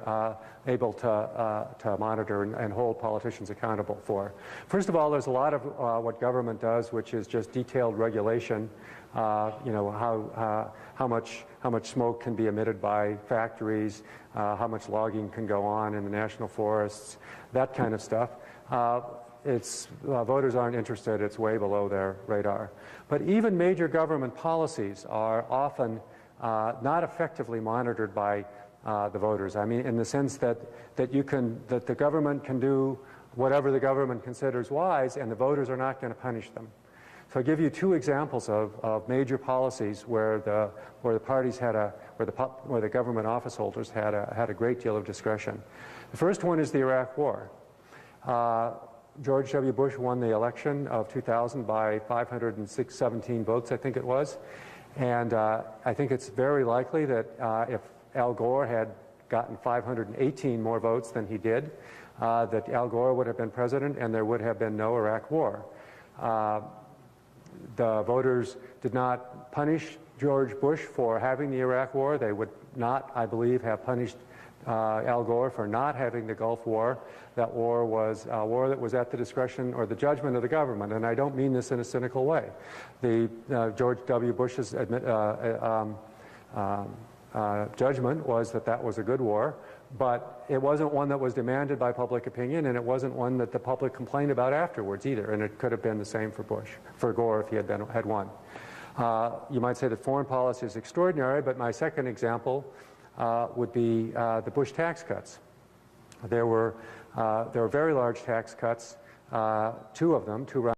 able to monitor and hold politicians accountable for. First of all, there's a lot of what government does, which is just detailed regulation. How much smoke can be emitted by factories, how much logging can go on in the national forests, that kind of stuff. Voters aren't interested. It's way below their radar. But even major government policies are often not effectively monitored by the voters. I mean, in the sense that the government can do whatever the government considers wise, and the voters are not going to punish them. So I'll give you two examples of major policies where the parties where the government office holders had a great deal of discretion. The first one is the Iraq War. George W. Bush won the election of 2000 by 517 votes, I think it was. And I think it's very likely that if Al Gore had gotten 518 more votes than he did, that Al Gore would have been president and there would have been no Iraq War. The voters did not punish George Bush for having the Iraq War. They would not, I believe, have punished Al Gore for not having the Gulf War. That war was a war that was at the discretion or the judgment of the government, and I don't mean this in a cynical way. George W. Bush's judgment was that was a good war, but it wasn't one that was demanded by public opinion, and it wasn't one that the public complained about afterwards either. And it could have been the same for Gore if he had won. You might say that foreign policy is extraordinary, but my second example would be the Bush tax cuts. There were very large tax cuts, two of them, two rounds.